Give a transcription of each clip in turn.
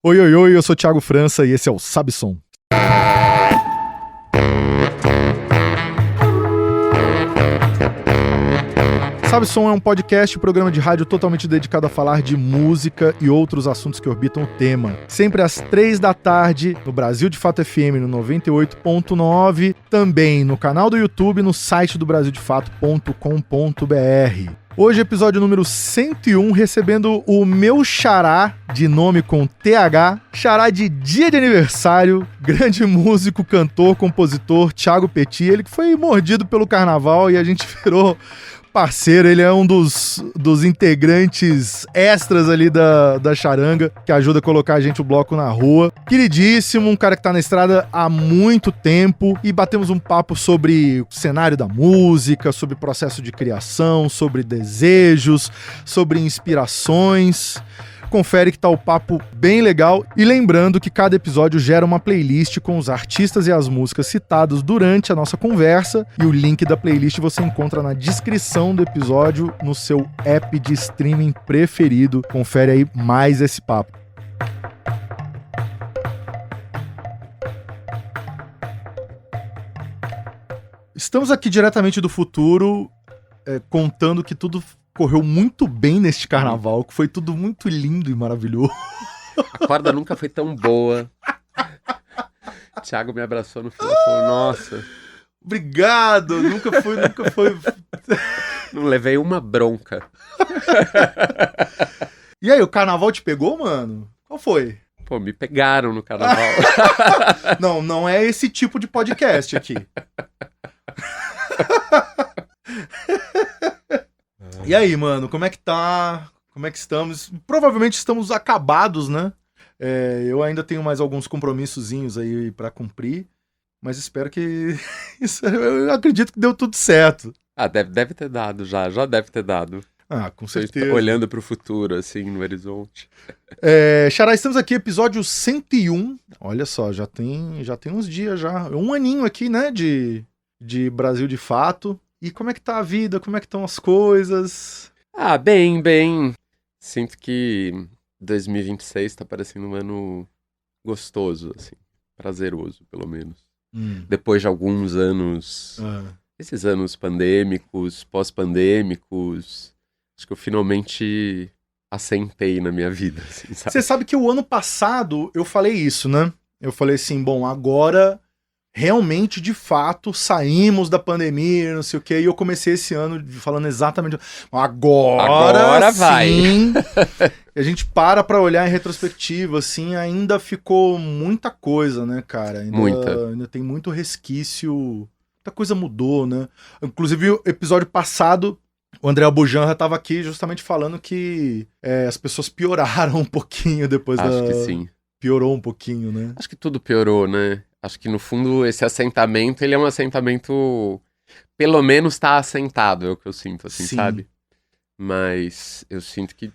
Oi, oi, oi, eu sou o Thiago França e esse é o Sabe Som. Sabe Som é um podcast, programa de rádio totalmente dedicado a falar de música e outros assuntos que orbitam o tema. Sempre às 3 da tarde, no Brasil de Fato FM, no 98.9, também no canal do YouTube, no site do brasildefato.com.br. Hoje, episódio número 101, recebendo o meu xará, de nome com TH, xará de dia de aniversário, grande músico, cantor, compositor, Thiago Petit, ele que foi mordido pelo carnaval e a gente virou parceiro. Ele é um dos integrantes extras ali da charanga, que ajuda a colocar a gente o bloco na rua. Queridíssimo, um cara que tá na estrada há muito tempo, e batemos um papo sobre o cenário da música, sobre processo de criação, sobre desejos, sobre inspirações. Confere que tá o papo bem legal. E lembrando que cada episódio gera uma playlist com os artistas e as músicas citados durante a nossa conversa. E o link da playlist você encontra na descrição do episódio no seu app de streaming preferido. Confere aí mais esse papo. Estamos aqui diretamente do futuro, contando que tudo correu muito bem neste carnaval, que foi tudo muito lindo e maravilhoso. A corda nunca foi tão boa. Thiago me abraçou no final e falou, nossa. Obrigado, nunca foi. Não levei uma bronca. E aí, o carnaval te pegou, mano? Qual foi? Pô, me pegaram no carnaval. Não é esse tipo de podcast aqui. E aí, mano, como é que tá? Como é que estamos? Provavelmente estamos acabados, né? Eu ainda tenho mais alguns compromissozinhos aí pra cumprir, mas espero que... eu acredito que deu tudo certo. Ah, deve ter dado já deve ter dado. Ah, com certeza. Tô olhando pro futuro, assim, no horizonte. Xará, estamos aqui, episódio 101. Olha só, já tem uns dias já. Um aninho aqui, né, de Brasil de Fato. E como é que tá a vida? Como é que estão as coisas? Ah, bem. Sinto que 2026 tá parecendo um ano gostoso, assim. Prazeroso, pelo menos. Depois de alguns anos... Esses anos pandêmicos, pós-pandêmicos... Acho que eu finalmente assentei na minha vida, assim, sabe? Você sabe que o ano passado eu falei isso, né? Eu falei assim, bom, agora... realmente, de fato, saímos da pandemia, não sei o quê, e eu comecei esse ano falando exatamente... Agora vai! Sim, a gente pra olhar em retrospectiva, assim, ainda ficou muita coisa, né, cara? Ainda tem muito resquício, muita coisa mudou, né? Inclusive, o episódio passado, o André Albujanra estava aqui justamente falando que as pessoas pioraram um pouquinho depois Acho que sim. Piorou um pouquinho, né? Acho que tudo piorou, né? Acho que, no fundo, esse assentamento, ele é um assentamento... Pelo menos tá assentado, é o que eu sinto, assim, Sim. sabe? Mas eu sinto que...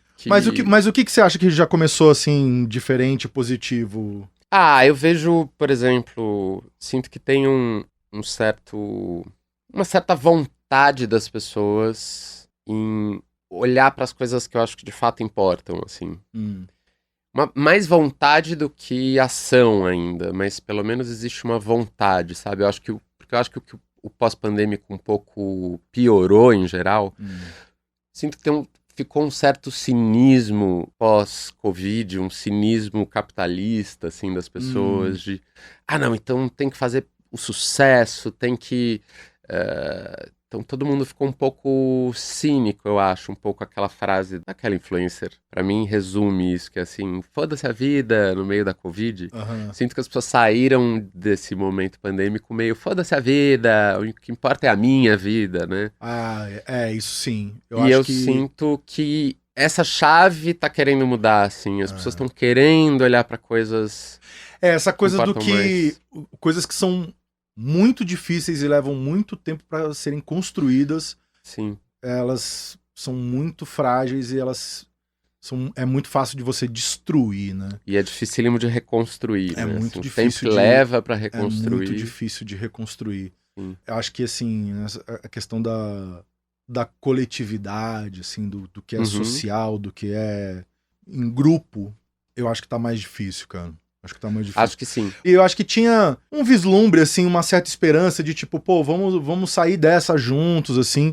Mas o que você acha que já começou, assim, diferente, positivo? Ah, eu vejo, por exemplo... Sinto que tem uma certa vontade das pessoas em olhar para as coisas que eu acho que de fato importam, assim. Mais vontade do que ação ainda, mas pelo menos existe uma vontade, sabe? Porque eu acho que o pós-pandêmico um pouco piorou em geral. Sinto que ficou um certo cinismo pós-Covid, um cinismo capitalista, assim, das pessoas, de... Ah, não, então tem que fazer o sucesso, tem que... Então todo mundo ficou um pouco cínico, eu acho, um pouco aquela frase daquela influencer. Pra mim resume isso, que é assim, foda-se a vida no meio da Covid. Sinto que as pessoas saíram desse momento pandêmico meio, foda-se a vida, o que importa é a minha vida, né? Ah, isso sim. Eu sinto que essa chave tá querendo mudar, assim, as pessoas estão querendo olhar pra coisas... essa coisa do importam que... mais. Coisas que são muito difíceis e levam muito tempo para serem construídas. Sim. Elas são muito frágeis e é muito fácil de você destruir, né? E é dificílimo de reconstruir, É né? muito assim, difícil o tempo leva para reconstruir. É muito difícil de reconstruir. Sim. Eu acho que, assim, a questão da coletividade, assim, do que é social, do que é em grupo, Eu acho que tá mais difícil, cara. Acho que tá mais difícil. Acho que sim. E eu acho que tinha um vislumbre, assim, uma certa esperança de tipo, pô, vamos sair dessa juntos, assim.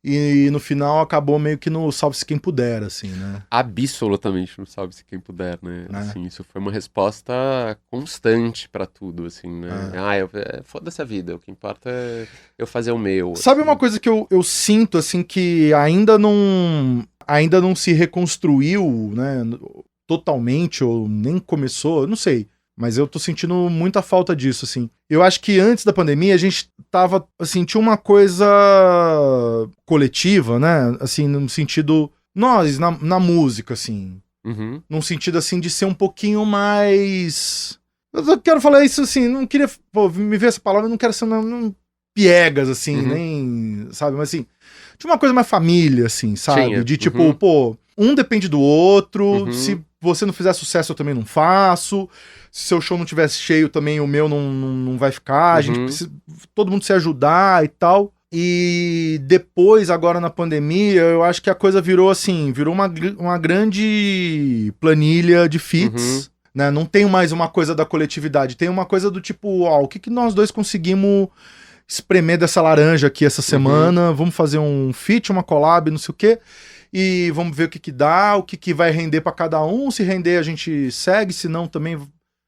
E no final acabou meio que no salve-se quem puder, assim, né? Absolutamente, não sabe-se quem puder, né? Assim, isso foi uma resposta constante pra tudo, assim, né? Foda-se a vida, o que importa é eu fazer o meu. Sabe assim. uma coisa que eu sinto, assim, que ainda não se reconstruiu, né? Totalmente, ou nem começou, eu não sei. Mas eu tô sentindo muita falta disso, assim. Eu acho que antes da pandemia a gente tava, assim, tinha uma coisa coletiva, né? Assim, no sentido. Nós, na música, assim. Uhum. Num sentido, assim, de ser um pouquinho mais. Eu quero falar isso, assim, não queria. Pô, me ver essa palavra, eu não quero ser não, piegas, assim, nem. Sabe? Mas, assim. Tinha uma coisa mais família, assim, sabe? Tinha. De tipo, pô, um depende do outro. Se Uhum. você não fizer sucesso, eu também não faço. Se seu show não tivesse cheio, também o meu não vai ficar. A gente precisa todo mundo se ajudar e tal. E depois, agora na pandemia, eu acho que a coisa virou assim, virou uma grande planilha de feats, né? Não tem mais uma coisa da coletividade, tem uma coisa do tipo, ó, o que nós dois conseguimos espremer dessa laranja aqui essa semana, vamos fazer um feat, uma collab, não sei o quê, e vamos ver o que dá, o que vai render pra cada um, se render a gente segue, se não também...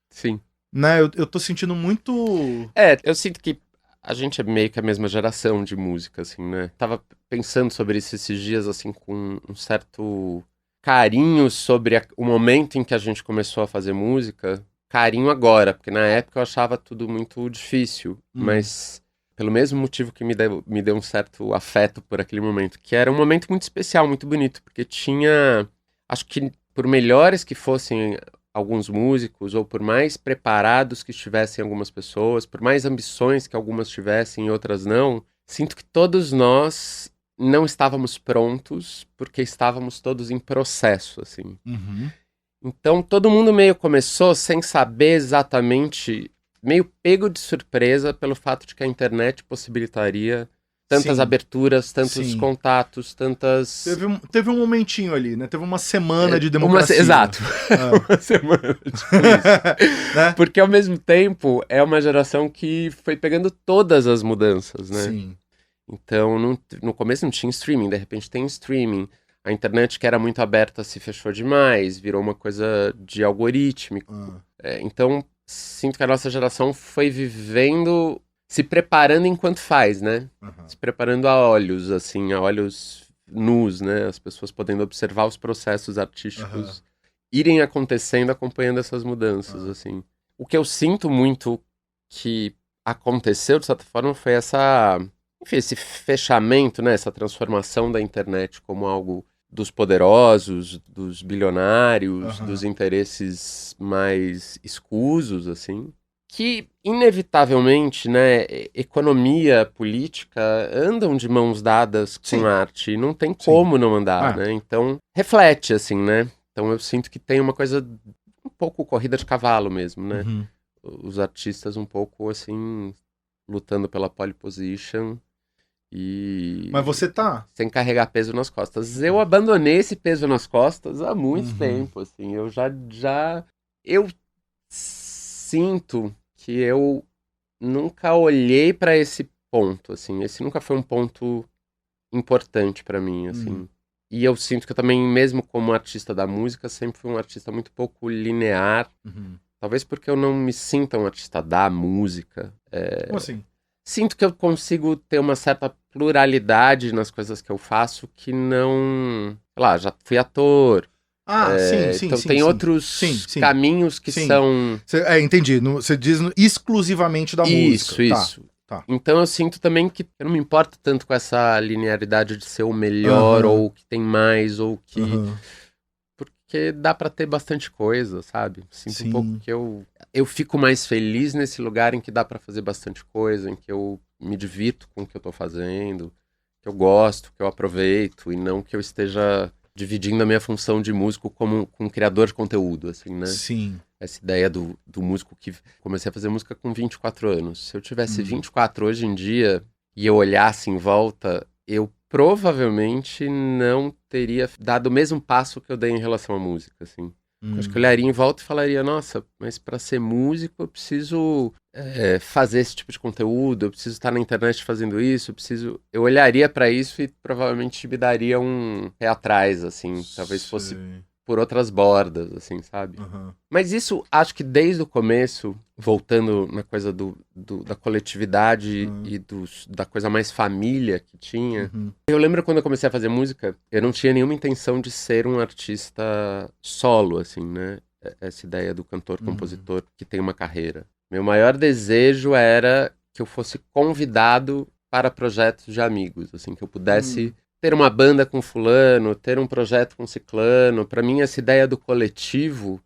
Sim. Né, eu tô sentindo muito... Eu sinto que a gente é meio que a mesma geração de música, assim, né? Tava pensando sobre isso esses dias, assim, com um certo carinho sobre o momento em que a gente começou a fazer música. Carinho agora, porque na época eu achava tudo muito difícil, mas pelo mesmo motivo que me deu um certo afeto por aquele momento, que era um momento muito especial, muito bonito, porque tinha, acho que por melhores que fossem alguns músicos, ou por mais preparados que estivessem algumas pessoas, por mais ambições que algumas tivessem e outras não, sinto que todos nós não estávamos prontos, porque estávamos todos em processo, assim. Então todo mundo meio começou sem saber exatamente, meio pego de surpresa pelo fato de que a internet possibilitaria tantas aberturas, tantos contatos, tantas... Teve um momentinho ali, né? Teve uma semana de democracia. Exato. Uma semana, tipo isso. Né? Porque ao mesmo tempo é uma geração que foi pegando todas as mudanças, né? Sim. Então no começo não tinha streaming, de repente tem streaming. A internet que era muito aberta se fechou demais, virou uma coisa de algorítmico. Então sinto que a nossa geração foi vivendo... se preparando enquanto faz, né? Se preparando a olhos, assim, a olhos nus, né? As pessoas podendo observar os processos artísticos irem acontecendo, acompanhando essas mudanças, assim. O que eu sinto muito que aconteceu, de certa forma, foi esse fechamento, né? Essa transformação da internet como algo dos poderosos, dos bilionários, dos interesses mais escusos, assim. Que, inevitavelmente, né, economia, política, andam de mãos dadas com arte. Não tem como não andar, né? Então, reflete, assim, né? Então eu sinto que tem uma coisa um pouco corrida de cavalo mesmo, né? Os artistas um pouco, assim, lutando pela pole position e... Mas você tá? Sem carregar peso nas costas. Eu abandonei esse peso nas costas há muito tempo, assim. Eu eu sinto que eu nunca olhei pra esse ponto, assim. Esse nunca foi um ponto importante pra mim, assim. E eu sinto que eu também, mesmo como artista da música, sempre fui um artista muito pouco linear. Talvez porque eu não me sinta um artista da música. Como assim? Sinto que eu consigo ter uma certa pluralidade nas coisas que eu faço que não... Sei lá, já fui ator. Sim. Então tem outros caminhos que são... Entendi. Você diz exclusivamente da música. Isso. Tá. Então eu sinto também que eu não me importo tanto com essa linearidade de ser o melhor, ou que tem mais, ou que... Porque dá pra ter bastante coisa, sabe? Sinto um pouco que eu fico mais feliz nesse lugar em que dá pra fazer bastante coisa, em que eu me divirto com o que eu tô fazendo, que eu gosto, que eu aproveito, e não que eu esteja dividindo a minha função de músico como um criador de conteúdo, assim, né? Sim. Essa ideia do músico que... Comecei a fazer música com 24 anos. Se eu tivesse 24 hoje em dia e eu olhasse em volta, eu provavelmente não teria dado o mesmo passo que eu dei em relação à música, assim. Eu acho que eu olharia em volta e falaria, nossa, mas para ser músico eu preciso fazer esse tipo de conteúdo, eu preciso estar na internet fazendo isso, eu olharia para isso e provavelmente me daria um pé atrás, assim, talvez fosse por outras bordas, assim, sabe? Uhum. Mas isso, acho que desde o começo, voltando na coisa da coletividade e da coisa mais família que tinha, eu lembro quando eu comecei a fazer música, eu não tinha nenhuma intenção de ser um artista solo, assim, né? Essa ideia do cantor-compositor que tem uma carreira. Meu maior desejo era que eu fosse convidado para projetos de amigos, assim, que eu pudesse ter uma banda com fulano, ter um projeto com ciclano. Para mim, essa ideia do coletivo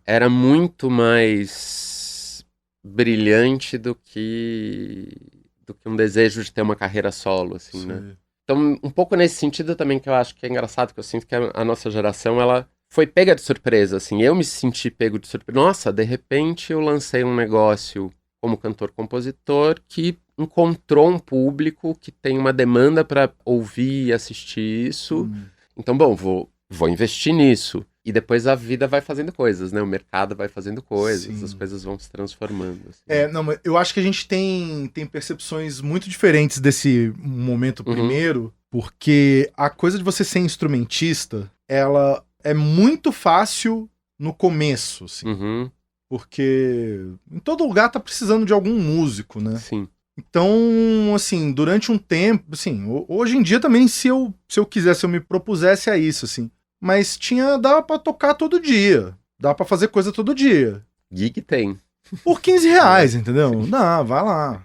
era muito mais brilhante do que um desejo de ter uma carreira solo, assim, né? Então, um pouco nesse sentido também que eu acho que é engraçado, que eu sinto que a nossa geração, ela foi pega de surpresa, assim. Eu me senti pego de surpresa. Nossa, de repente eu lancei um negócio como cantor-compositor que encontrou um público que tem uma demanda para ouvir e assistir isso. Então, bom, vou investir nisso. E depois a vida vai fazendo coisas, né? O mercado vai fazendo coisas, as coisas vão se transformando. Assim. Não, mas eu acho que a gente tem percepções muito diferentes desse momento primeiro, porque a coisa de você ser instrumentista, ela é muito fácil no começo, assim. Porque em todo lugar tá precisando de algum músico, né? Sim. Então, assim, durante um tempo, assim, hoje em dia também, se eu quisesse, se eu me propusesse a isso, assim, mas dava pra tocar todo dia, dava pra fazer coisa todo dia. Gig tem. Por R$15, entendeu? Não, vai lá,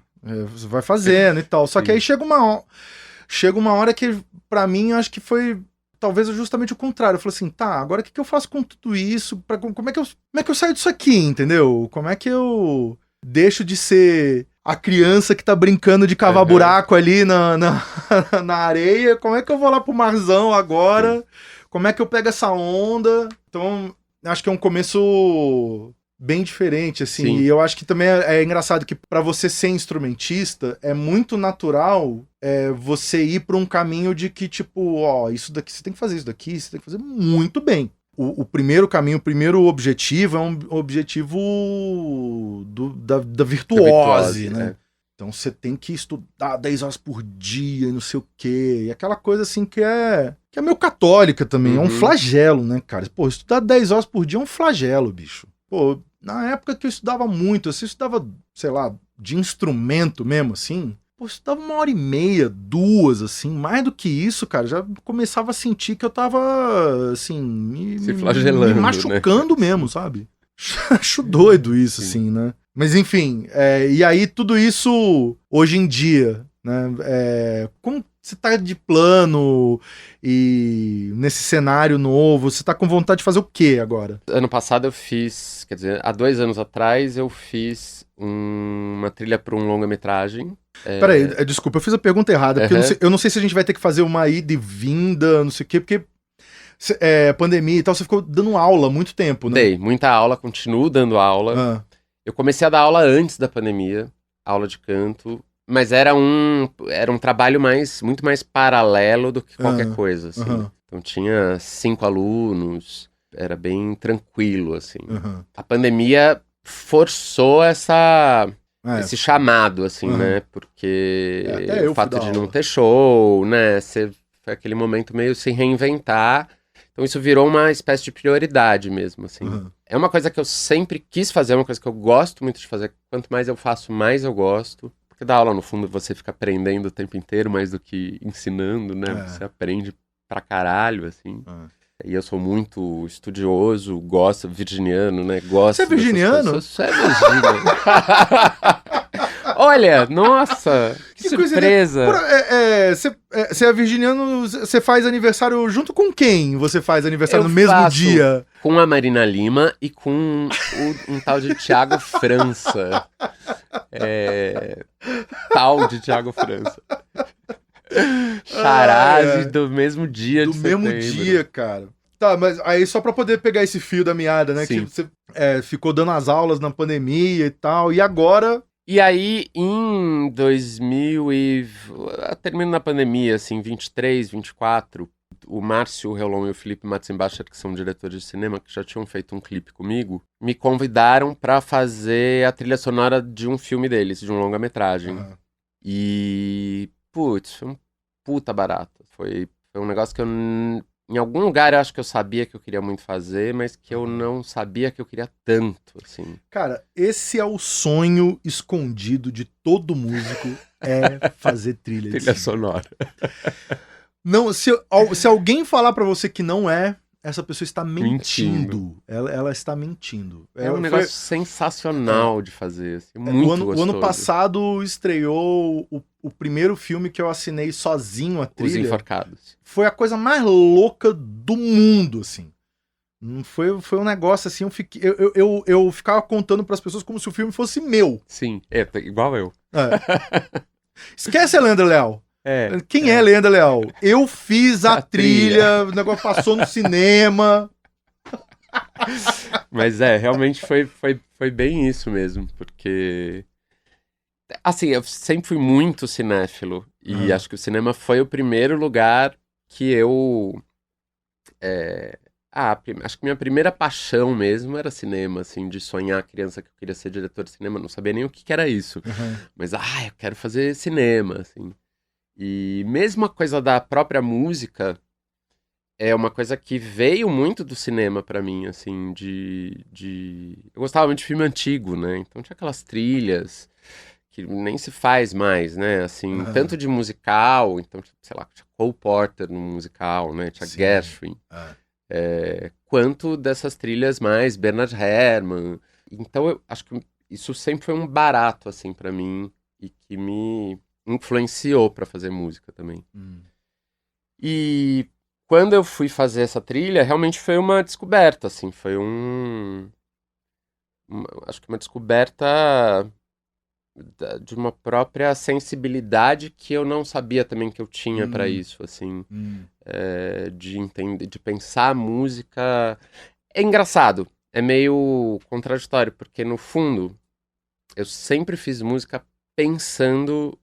você vai fazendo e tal. Só que aí chega uma hora que, pra mim, acho que foi talvez justamente o contrário. Eu falei assim, tá, agora o que eu faço com tudo isso? Como é que eu saio disso aqui, entendeu? Como é que eu deixo de ser a criança que tá brincando de cavar buraco ali na areia? Como é que eu vou lá pro marzão agora? Como é que eu pego essa onda? Então, acho que é um começo bem diferente, assim. Sim. E eu acho que também é engraçado que pra você ser instrumentista, é muito natural você ir pra um caminho de que, tipo, ó, isso daqui, você tem que fazer isso daqui, você tem que fazer muito bem. O primeiro caminho, o primeiro objetivo é um objetivo da virtuose, né? Então você tem que estudar 10 horas por dia e não sei o quê. E aquela coisa assim que é meio católica também. É um flagelo, né, cara? Pô, estudar 10 horas por dia é um flagelo, bicho. Pô, na época que eu estudava muito, assim, eu estudava, sei lá, de instrumento mesmo, assim. Pô, eu estudava 1h30, 2, assim. Mais do que isso, cara, já começava a sentir que eu tava, assim, se flagelando, me machucando, né? Mesmo, sabe? Acho doido isso, assim, né? Mas enfim, e aí tudo isso, hoje em dia, né? Como você tá de plano e nesse cenário novo, você tá com vontade de fazer o quê agora? Ano passado eu fiz, quer dizer, há 2 anos atrás eu fiz uma trilha para um longa-metragem. Peraí, desculpa, eu fiz a pergunta errada, porque eu não sei se a gente vai ter que fazer uma ida e vinda, não sei o quê, porque pandemia e tal, você ficou dando aula há muito tempo, né? Dei muita aula, continuo dando aula. Eu comecei a dar aula antes da pandemia, aula de canto, mas era um trabalho muito mais paralelo do que qualquer coisa, assim. Então tinha 5 alunos, era bem tranquilo, assim. A pandemia forçou esse chamado, assim, né? Porque o fato de não ter show, né? Foi aquele momento meio se reinventar. Então isso virou uma espécie de prioridade mesmo, assim. É uma coisa que eu sempre quis fazer, é uma coisa que eu gosto muito de fazer. Quanto mais eu faço, mais eu gosto. Porque dar aula, no fundo, você fica aprendendo o tempo inteiro, mais do que ensinando, né? Você aprende pra caralho, assim. E eu sou muito estudioso, gosto, virginiano, né? Gosto. Você é virginiano? Você é virginiano. Olha, nossa, que surpresa. Você é virginiano, você faz aniversário junto com quem? Você faz aniversário no mesmo dia? Com a Marina Lima e com um tal de Thiago França. Tal de Thiago França. Charage do mesmo dia de setembro. Do mesmo dia, cara. Tá, mas aí só pra poder pegar esse fio da meada, né? Sim. Que você ficou dando as aulas na pandemia e tal, e agora... E aí, termino na pandemia, assim, 23, 24, O Márcio Relon e o Felipe Matzenbacher, que são diretores de cinema, que já tinham feito um clipe comigo, me convidaram pra fazer a trilha sonora de um filme deles, de um longa-metragem. Aham. E, putz, foi um puta barato. Foi um negócio que em algum lugar eu acho que eu sabia que eu queria muito fazer, mas que eu não sabia que eu queria tanto, assim. Cara, esse é o sonho escondido de todo músico, é fazer trilha de Trilha cinema. sonora. Não, se alguém falar pra você que não é, essa pessoa está mentindo. Mentindo. Ela está mentindo. É um negócio sensacional de fazer, assim, muito O ano gostoso. passado estreou o primeiro filme que eu assinei sozinho a Os trilha. Enforcados. Foi a coisa mais louca do mundo, assim. Foi um negócio assim, eu ficava contando pras pessoas como se o filme fosse meu. Sim, igual eu. É. Esquece a Leandro Leal. É. Quem é Leandro Leal? Eu fiz a A trilha, o negócio passou no cinema. Mas realmente foi bem isso mesmo, porque... Assim, eu sempre fui muito cinéfilo, e acho que o cinema foi o primeiro lugar que eu... acho que minha primeira paixão mesmo era cinema, assim, de sonhar criança que eu queria ser diretor de cinema, não sabia nem o que que era isso. Mas, eu quero fazer cinema, assim. E mesmo a coisa da própria música é uma coisa que veio muito do cinema pra mim, assim, Eu gostava muito de filme antigo, né? Então tinha aquelas trilhas que nem se faz mais, né? Assim, tanto de musical, então, sei lá, tinha Cole Porter no musical, né? Tinha Sim. Gershwin. Quanto dessas trilhas mais Bernard Herrmann. Então eu acho que isso sempre foi um barato, assim, pra mim, e que me influenciou pra fazer música também. E quando eu fui fazer essa trilha, realmente foi uma descoberta, assim, foi acho que uma descoberta de uma própria sensibilidade que eu não sabia também que eu tinha pra isso, assim, de entender, de pensar a música. É engraçado, é meio contraditório, porque no fundo eu sempre fiz música pensando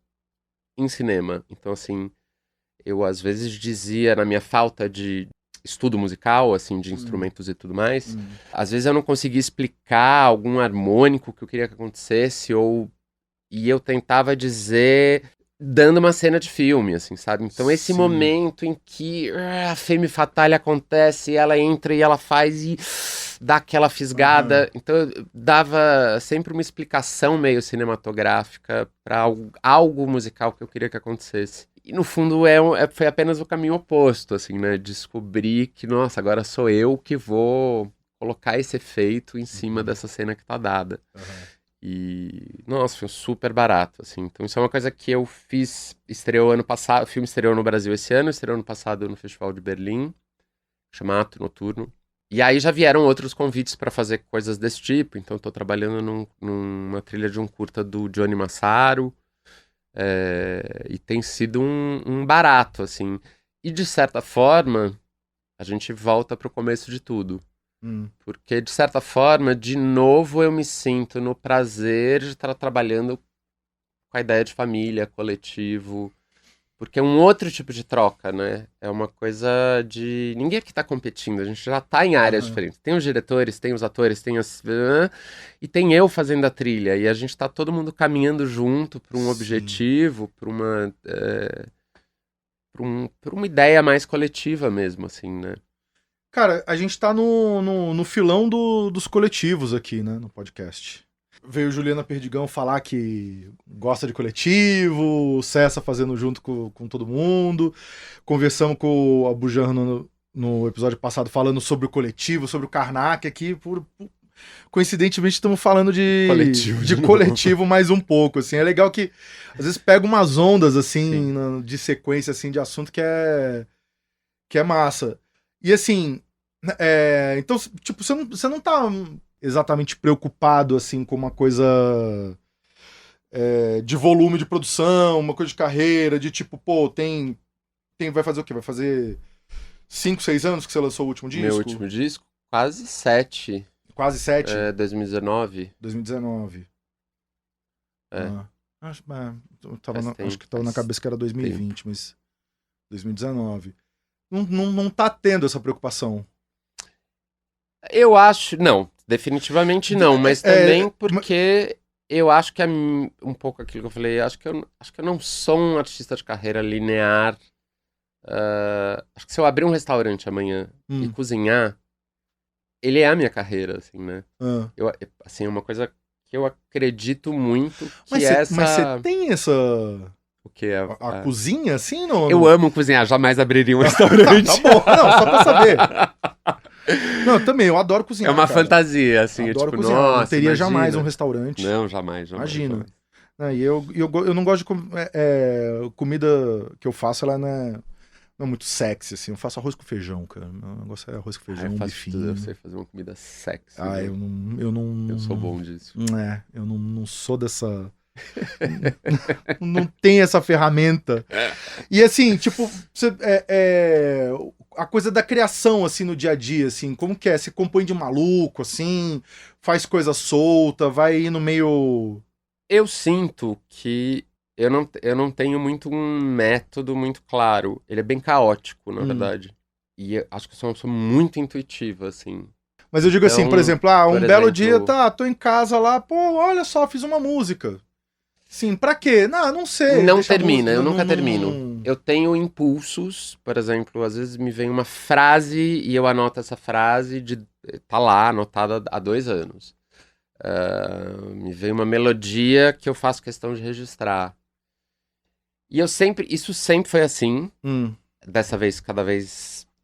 em cinema. Então, assim, eu às vezes dizia, na minha falta de estudo musical, assim, de instrumentos e tudo mais, às vezes eu não conseguia explicar algum harmônico que eu queria que acontecesse, e eu tentava dizer dando uma cena de filme, assim, sabe? Então esse Sim. momento em que a femme fatale acontece, ela entra e ela faz e dá aquela fisgada. Então eu dava sempre uma explicação meio cinematográfica para algo musical que eu queria que acontecesse. E no fundo foi apenas o caminho oposto, assim, né? Descobrir que, nossa, agora sou eu que vou colocar esse efeito em cima dessa cena que tá dada. E, nossa, foi super barato, assim. Então isso é uma coisa que eu fiz, estreou ano passado, o filme estreou no Brasil esse ano, estreou ano passado no Festival de Berlim, chama Ato Noturno. E aí já vieram outros convites para fazer coisas desse tipo, então estou trabalhando numa trilha de um curta do Johnny Massaro, e tem sido um barato, assim. E de certa forma, a gente volta para o começo de tudo. Porque, de certa forma, de novo eu me sinto no prazer de estar trabalhando com a ideia de família, coletivo. Porque é um outro tipo de troca, né? É uma coisa de... Ninguém aqui tá competindo, a gente já tá em áreas diferentes. Tem os diretores, tem os atores, tem as... E tem eu fazendo a trilha. E a gente tá todo mundo caminhando junto para um objetivo, para para uma ideia mais coletiva mesmo, assim, né? Cara, a gente tá no filão dos coletivos aqui, né, no podcast. Veio Juliana Perdigão falar que gosta de coletivo, Cessa fazendo junto com todo mundo. Conversamos com o Abujan no episódio passado falando sobre o coletivo, sobre o Karnak aqui. Coincidentemente estamos falando de coletivo mais um pouco, assim. É legal que às vezes pega umas ondas, assim, de sequência, assim, de assunto que é massa. E assim, então, tipo, você não tá exatamente preocupado, assim, com uma coisa de volume de produção, uma coisa de carreira, de tipo, pô, vai fazer o quê? Vai fazer 5, 6 anos que você lançou o último disco? Meu último disco? Quase 7. Quase 7? 2019. 2019. Acho que tava na cabeça que era 2020, mas 2019. não tá tendo essa preocupação. Eu acho, não, definitivamente não, mas também porque eu acho que é um pouco aquilo que eu falei, acho que eu não sou um artista de carreira linear. Acho que se eu abrir um restaurante amanhã e cozinhar, ele é a minha carreira, assim, né? Assim, é uma coisa que eu acredito muito que Mas você tem essa... O que é? A cozinha, assim, não? Eu amo cozinhar, jamais abriria um restaurante. Tá bom, não, só pra saber. Não, também, eu adoro cozinhar. É uma fantasia, assim, adoro tipo, cozinhar. nossa, não teria imagina. jamais um restaurante. Não, jamais. Imagina. E eu não gosto de comida que eu faço, ela não é muito sexy, assim. Eu faço arroz com feijão, cara. Meu negócio é arroz com feijão, eu faço bifinho. tudo, eu sei fazer uma comida sexy. Né? Eu sou bom disso. Eu não sou dessa... não tem essa ferramenta. E assim, tipo, a coisa da criação, assim, no dia a dia, assim, como que é? Você compõe de maluco, assim, faz coisa solta, vai no meio... Eu sinto que eu não tenho muito um método muito claro. Ele é bem caótico, na verdade. E eu acho que eu sou uma pessoa muito intuitiva, assim. Mas eu digo assim, por exemplo, belo dia, tô em casa lá, pô, olha só, fiz uma música. Sim, pra quê? Não sei. Não termina, eu nunca termino. Eu tenho impulsos, por exemplo, às vezes me vem uma frase e eu anoto essa frase, tá lá, anotada há 2 anos. Me vem uma melodia que eu faço questão de registrar. E isso sempre foi assim. Dessa vez,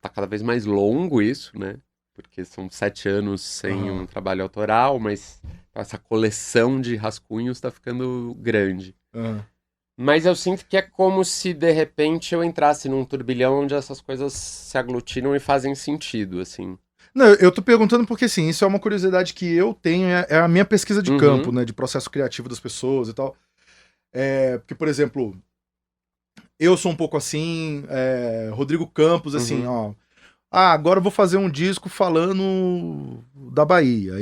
tá cada vez mais longo isso, né? Porque são 7 anos sem um trabalho autoral, mas essa coleção de rascunhos tá ficando grande. Mas eu sinto que é como se, de repente, eu entrasse num turbilhão onde essas coisas se aglutinam e fazem sentido, assim. Não, eu tô perguntando porque, assim, isso é uma curiosidade que eu tenho, é a minha pesquisa de campo, né, de processo criativo das pessoas e tal. Porque, por exemplo, eu sou um pouco assim, Rodrigo Campos, assim, ó... agora eu vou fazer um disco falando da Bahia.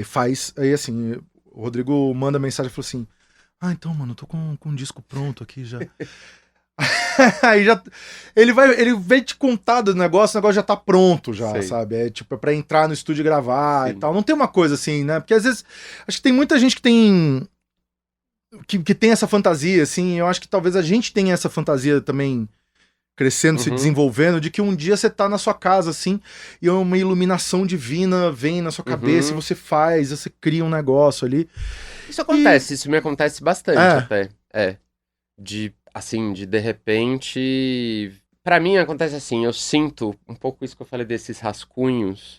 Aí assim, o Rodrigo manda mensagem e falou assim: então, mano, eu tô com um disco pronto aqui já. Aí já. Ele vem te contar do negócio, o negócio já tá pronto já, sei. Sabe? É pra entrar no estúdio e gravar. Sim. E tal. Não tem uma coisa assim, né? Porque às vezes. Acho que tem muita gente que tem. Que tem essa fantasia, assim. Eu acho que talvez a gente tenha essa fantasia também. Crescendo, se desenvolvendo, de que um dia você tá na sua casa, assim, e uma iluminação divina vem na sua cabeça, e você faz, você cria um negócio ali. Isso acontece, isso me acontece bastante até. De repente... Pra mim acontece assim, eu sinto um pouco isso que eu falei desses rascunhos.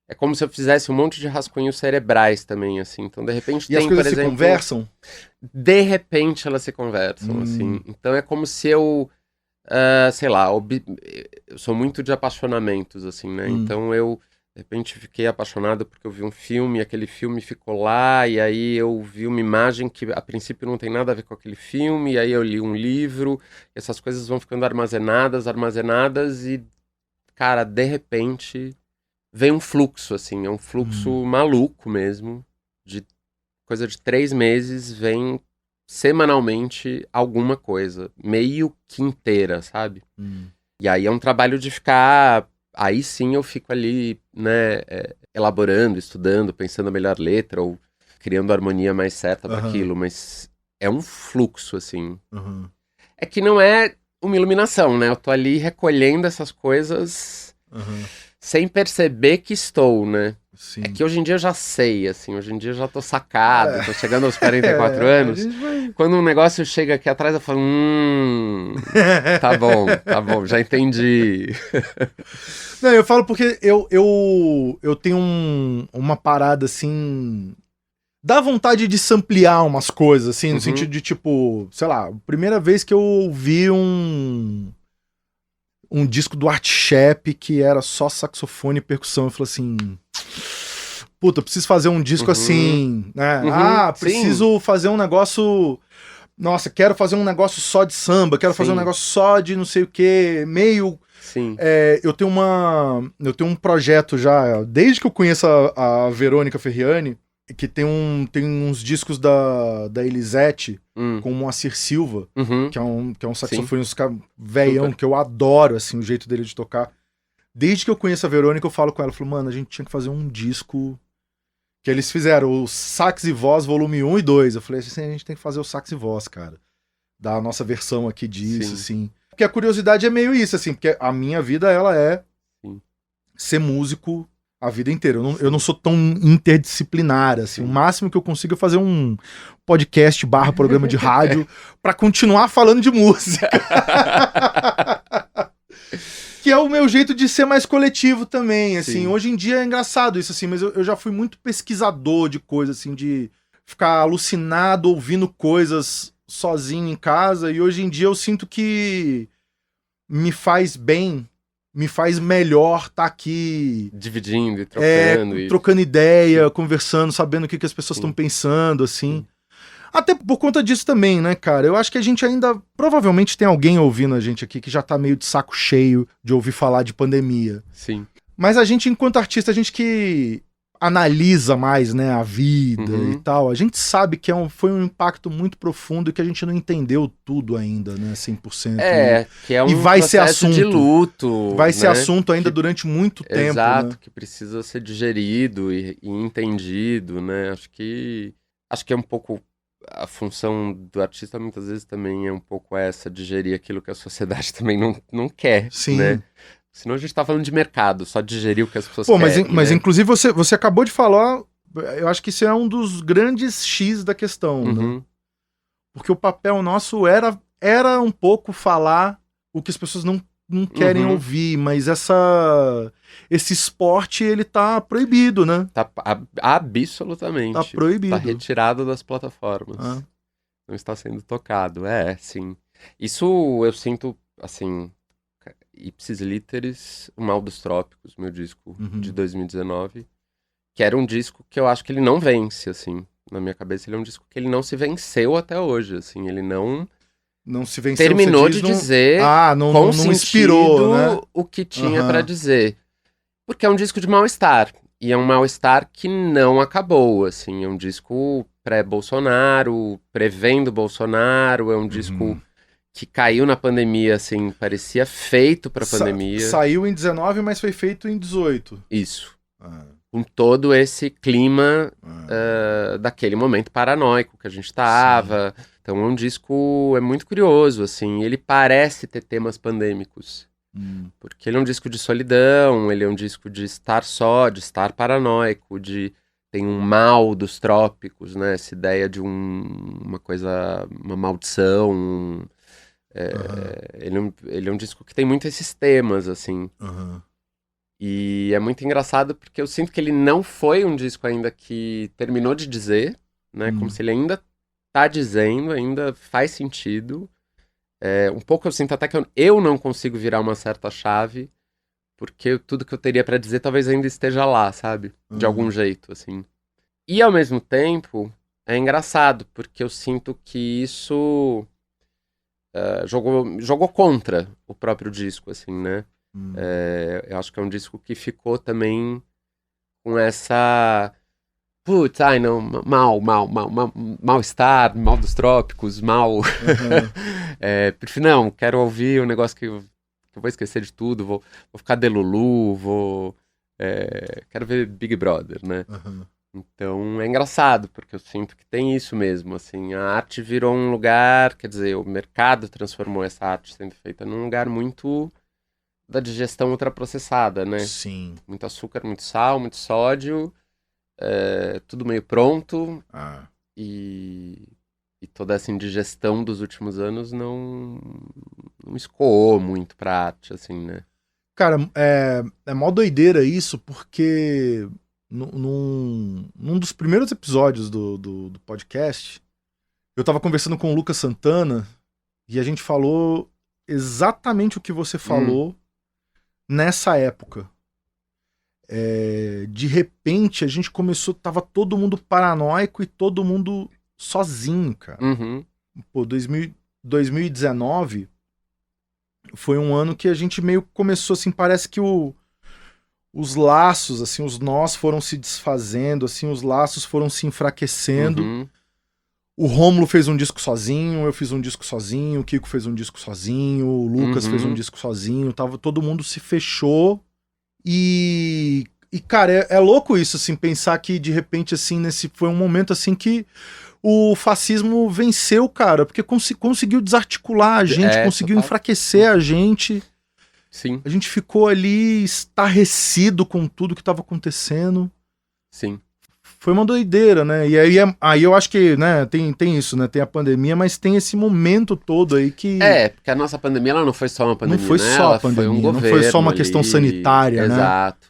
É como se eu fizesse um monte de rascunhos cerebrais também, assim. Então, de repente, as coisas se conversam? De repente, elas se conversam, assim. Então, é como se eu... sei lá, eu sou muito de apaixonamentos, assim, né? Então eu, de repente, fiquei apaixonado porque eu vi um filme, aquele filme ficou lá, e aí eu vi uma imagem que a princípio não tem nada a ver com aquele filme, e aí eu li um livro, e essas coisas vão ficando armazenadas, e, cara, de repente, vem um fluxo, assim, é um fluxo maluco mesmo, de coisa de 3 meses, vem... semanalmente alguma coisa, meio que inteira, sabe? E aí é um trabalho de ficar... Aí sim eu fico ali, né, elaborando, estudando, pensando a melhor letra, ou criando a harmonia mais certa para aquilo, mas é um fluxo, assim. É que não é uma iluminação, né? Eu tô ali recolhendo essas coisas sem perceber que estou, né? Sim. É que hoje em dia eu já sei, assim, hoje em dia eu já tô sacado, tô chegando aos 44 anos, quando um negócio chega aqui atrás eu falo, tá bom, já entendi. Não, eu falo porque eu tenho uma parada, assim, dá vontade de samplear umas coisas, assim, no sentido de, tipo, sei lá, primeira vez que eu ouvi um disco do Art Shep que era só saxofone e percussão. Eu falei assim, puta, eu preciso fazer um disco assim, né? Preciso fazer um negócio... Nossa, quero fazer um negócio só de samba, quero fazer um negócio só de não sei o que, meio... Sim. Eu tenho um projeto já, desde que eu conheço a Verônica Ferriani, que tem uns discos da Elisete com o Moacir Silva, Uhum. que é um saxofonista velhão, que eu adoro, assim, o jeito dele de tocar. Desde que eu conheço a Verônica, eu falo com ela, eu falo, mano, a gente tinha que fazer um disco que eles fizeram, o Sax e Voz volume 1 e 2. Eu falei assim, a gente tem que fazer o Sax e Voz, cara. Da nossa versão aqui disso, assim. Porque a curiosidade é meio isso, assim, porque a minha vida, ela é ser músico a vida inteira. Eu não sou tão interdisciplinar, assim. O máximo que eu consigo é fazer um podcast / programa de rádio pra continuar falando de música. Que é o meu jeito de ser mais coletivo também, assim. Hoje em dia é engraçado isso, assim, mas eu já fui muito pesquisador de coisas, assim, de ficar alucinado ouvindo coisas sozinho em casa, e hoje em dia eu sinto que me faz bem, me faz melhor estar aqui dividindo e trocando. Trocando ideia, conversando, sabendo o que as pessoas estão pensando, assim. Até por conta disso também, né, cara? Eu acho que a gente ainda... Provavelmente tem alguém ouvindo a gente aqui que já tá meio de saco cheio de ouvir falar de pandemia. Sim. Mas a gente, enquanto artista, a gente que analisa mais, né, a vida e tal, a gente sabe que foi um impacto muito profundo e que a gente não entendeu tudo ainda, né, 100%. Que é um e vai ser assunto de luto. Vai ser assunto ainda durante muito tempo. Exato, né? Que precisa ser digerido e entendido, né? Acho que é um pouco... A função do artista muitas vezes também é um pouco essa, digerir aquilo que a sociedade também não quer, né? Senão a gente tá falando de mercado, só digerir o que as pessoas querem. Mas inclusive você acabou de falar, eu acho que isso é um dos grandes X da questão, né? Porque o papel nosso era um pouco falar o que as pessoas não querem ouvir, mas esse esporte, ele tá proibido, né? Tá absolutamente. Tá proibido. Tá retirado das plataformas. Não está sendo tocado, sim. Isso eu sinto, assim... Ipsis Literis, O Mal dos Trópicos, meu disco de 2019, que era um disco que eu acho que ele não vence, assim, na minha cabeça ele é um disco que ele não se venceu até hoje, assim, ele não se venceu, terminou de dizer não inspirou, né? o que tinha pra dizer, porque é um disco de mal-estar, e é um mal-estar que não acabou, assim, é um disco pré-Bolsonaro, prevendo Bolsonaro, é um disco... que caiu na pandemia, assim, parecia feito pra pandemia. Saiu em 19, mas foi feito em 18. Isso. Com todo esse clima daquele momento paranoico que a gente tava. Sim. Então é um disco, é muito curioso, assim, ele parece ter temas pandêmicos. Porque ele é um disco de solidão, ele é um disco de estar só, de estar paranoico, tem um mal dos trópicos, né, essa ideia de uma coisa, uma maldição... Ele é um disco que tem muito esses temas, assim. E é muito engraçado porque eu sinto que ele não foi um disco ainda que terminou de dizer, né? Como se ele ainda tá dizendo, ainda faz sentido. Um pouco eu sinto até que eu não consigo virar uma certa chave, porque tudo que eu teria pra dizer talvez ainda esteja lá, sabe? De algum jeito, assim. E ao mesmo tempo, é engraçado, porque eu sinto que isso... jogou contra o próprio disco, assim, né? Eu acho que é um disco que ficou também com essa... Putz, não, mal-estar, mal dos trópicos, mal... não, quero ouvir um negócio que eu vou esquecer de tudo, vou ficar delulu, quero ver Big Brother, né? Então é engraçado, porque eu sinto que tem isso mesmo, assim, a arte virou um lugar, quer dizer, o mercado transformou essa arte sendo feita num lugar muito da digestão ultraprocessada, né? Sim. Muito açúcar, muito sal, muito sódio, tudo meio pronto, e toda essa indigestão dos últimos anos não escoou muito pra arte, assim, né? Cara, é mó doideira isso, porque... Num dos primeiros episódios do podcast, eu tava conversando com o Lucas Santana e a gente falou exatamente o que você falou nessa época. De repente, a gente começou, tava todo mundo paranoico e todo mundo sozinho, cara. Pô, 2019 foi um ano que a gente meio começou, assim, parece que o os laços, assim, os nós foram se desfazendo, assim, os laços foram se enfraquecendo. Uhum. O Rômulo fez um disco sozinho, eu fiz um disco sozinho, o Kiko fez um disco sozinho, o Lucas fez um disco sozinho, todo mundo se fechou e cara, é louco isso, assim, pensar que de repente, assim, foi um momento, assim, que o fascismo venceu, cara, porque conseguiu desarticular a gente, conseguiu enfraquecer a gente. Sim. A gente ficou ali estarrecido com tudo que estava acontecendo. Sim. Foi uma doideira, né? E aí eu acho que, né, tem isso, né? Tem a pandemia, mas tem esse momento todo aí que... Porque a nossa pandemia, ela não foi só uma pandemia, não foi né? só Ela a pandemia, foi um governo não foi só uma questão sanitária, né? Exato,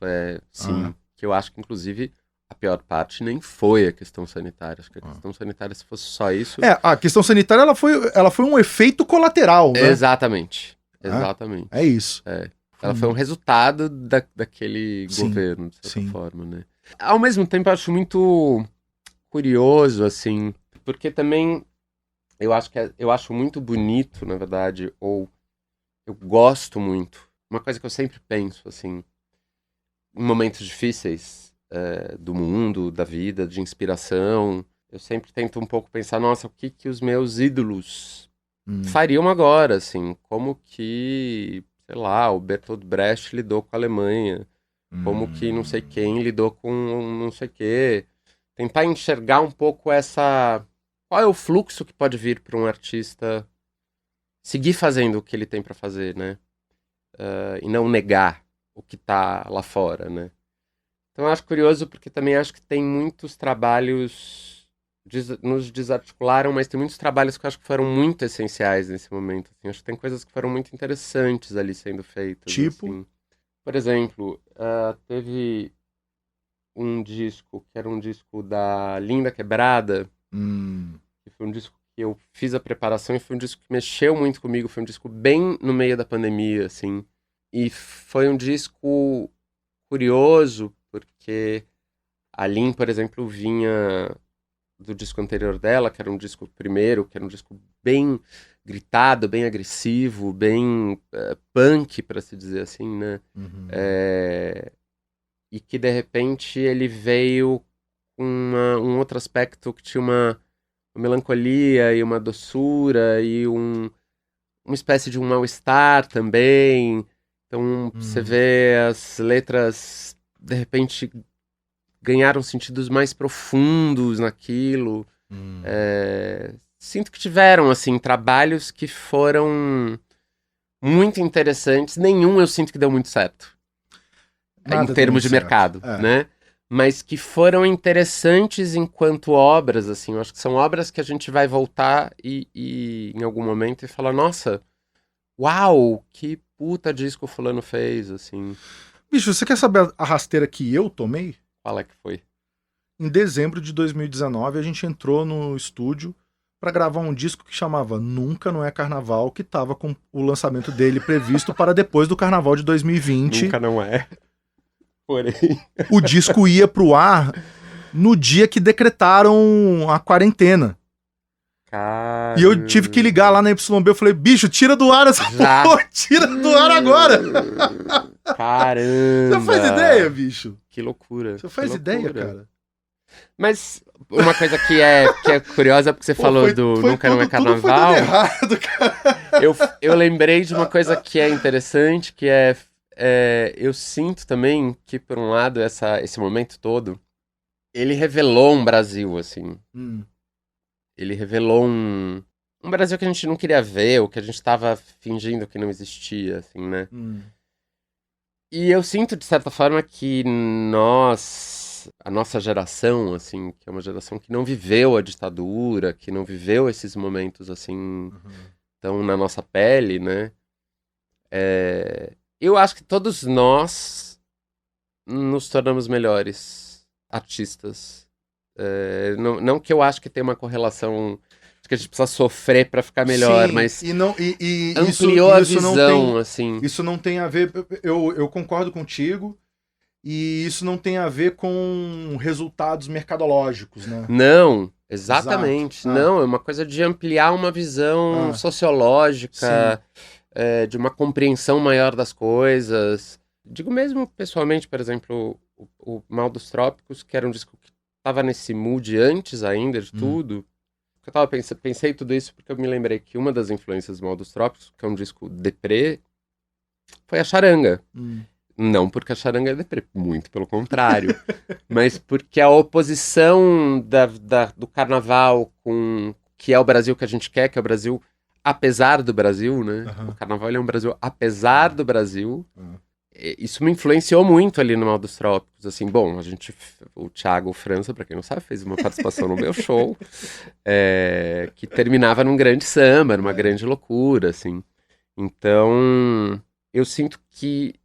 sim. Que eu acho que, inclusive, a pior parte nem foi a questão sanitária. Acho que a questão sanitária, se fosse só isso... a questão sanitária, ela foi um efeito colateral, né? Exatamente. É isso. Ela foi um resultado daquele governo, de certa forma, né? Ao mesmo tempo, eu acho muito curioso, assim, porque também eu acho muito bonito, na verdade, ou eu gosto muito. Uma coisa que eu sempre penso, assim, em momentos difíceis do mundo, da vida, de inspiração, eu sempre tento um pouco pensar, nossa, o que os meus ídolos fariam agora, assim, como que, sei lá, o Bertolt Brecht lidou com a Alemanha, como que não sei quem lidou com não sei o quê. Tentar enxergar um pouco qual é o fluxo que pode vir para um artista seguir fazendo o que ele tem para fazer, né? E não negar o que tá lá fora, né? Então eu acho curioso porque também acho que tem muitos trabalhos nos desarticularam, mas tem muitos trabalhos que eu acho que foram muito essenciais nesse momento. Assim. Acho que tem coisas que foram muito interessantes ali sendo feitas. Tipo? Assim. Por exemplo, teve um disco que era um disco da Linda Quebrada, que foi um disco que eu fiz a preparação e foi um disco que mexeu muito comigo, foi um disco bem no meio da pandemia, assim. E foi um disco curioso, porque a Lin, por exemplo, vinha do disco anterior dela, que era um disco primeiro, que era um disco bem gritado, bem agressivo, bem punk, para se dizer assim, né? E que, de repente, ele veio com um outro aspecto que tinha uma melancolia e uma doçura e uma espécie de um mal-estar também. Então, você vê as letras, de repente, ganharam sentidos mais profundos naquilo. Sinto que tiveram, assim, trabalhos que foram muito interessantes. Nenhum eu sinto que deu muito certo. Em termos de mercado, né? Mas que foram interessantes enquanto obras, assim. Eu acho que são obras que a gente vai voltar e em algum momento e falar, nossa, uau, que puta disco o fulano fez, assim. Bicho, você quer saber a rasteira que eu tomei? Qual é que foi? Em dezembro de 2019, a gente entrou no estúdio para gravar um disco que chamava Nunca Não É Carnaval, que tava com o lançamento dele previsto para depois do Carnaval de 2020. Nunca não é. Porém... O disco ia pro ar no dia que decretaram a quarentena. Caramba. E eu tive que ligar lá na YB, eu falei, bicho, tira do ar essa porra, tira do ar agora! Caramba! Você faz ideia, bicho? Que loucura. Você faz ideia, cara? Mas uma coisa que é curiosa, porque você falou do Nunca Não É Carnaval. Tudo foi tudo errado, cara. Eu lembrei de uma coisa que é interessante, que eu sinto também que, por um lado, esse momento todo, ele revelou um Brasil, assim. Ele revelou um Brasil que a gente não queria ver, ou que a gente estava fingindo que não existia, assim, né? E eu sinto, de certa forma, que a nossa geração, assim, que é uma geração que não viveu a ditadura, que não viveu esses momentos, assim, tão na nossa pele, né? Eu acho que todos nós nos tornamos melhores artistas. Não que eu acho que tem uma correlação que a gente precisa sofrer pra ficar melhor, sim, mas ampliou a visão, assim. Isso não tem a ver, eu concordo contigo, e isso não tem a ver com resultados mercadológicos, né? Não, exatamente. Exato. Não, é uma coisa de ampliar uma visão sociológica, de uma compreensão maior das coisas. Digo mesmo pessoalmente, por exemplo, o Mal dos Trópicos, que era um disco que tava nesse mood antes ainda de tudo. Eu tava pensei tudo isso porque eu me lembrei que uma das influências do Mal dos Trópicos, que é um disco deprê, foi a charanga. Não porque a charanga é deprê, muito pelo contrário. Mas porque a oposição do carnaval com que é o Brasil que a gente quer, que é o Brasil apesar do Brasil, né? O carnaval ele é um Brasil apesar do Brasil. Isso me influenciou muito ali no Mal dos Trópicos. Assim, bom, o Thiago França, pra quem não sabe, fez uma participação no meu show, que terminava num grande samba, numa grande loucura, assim. Então, eu sinto que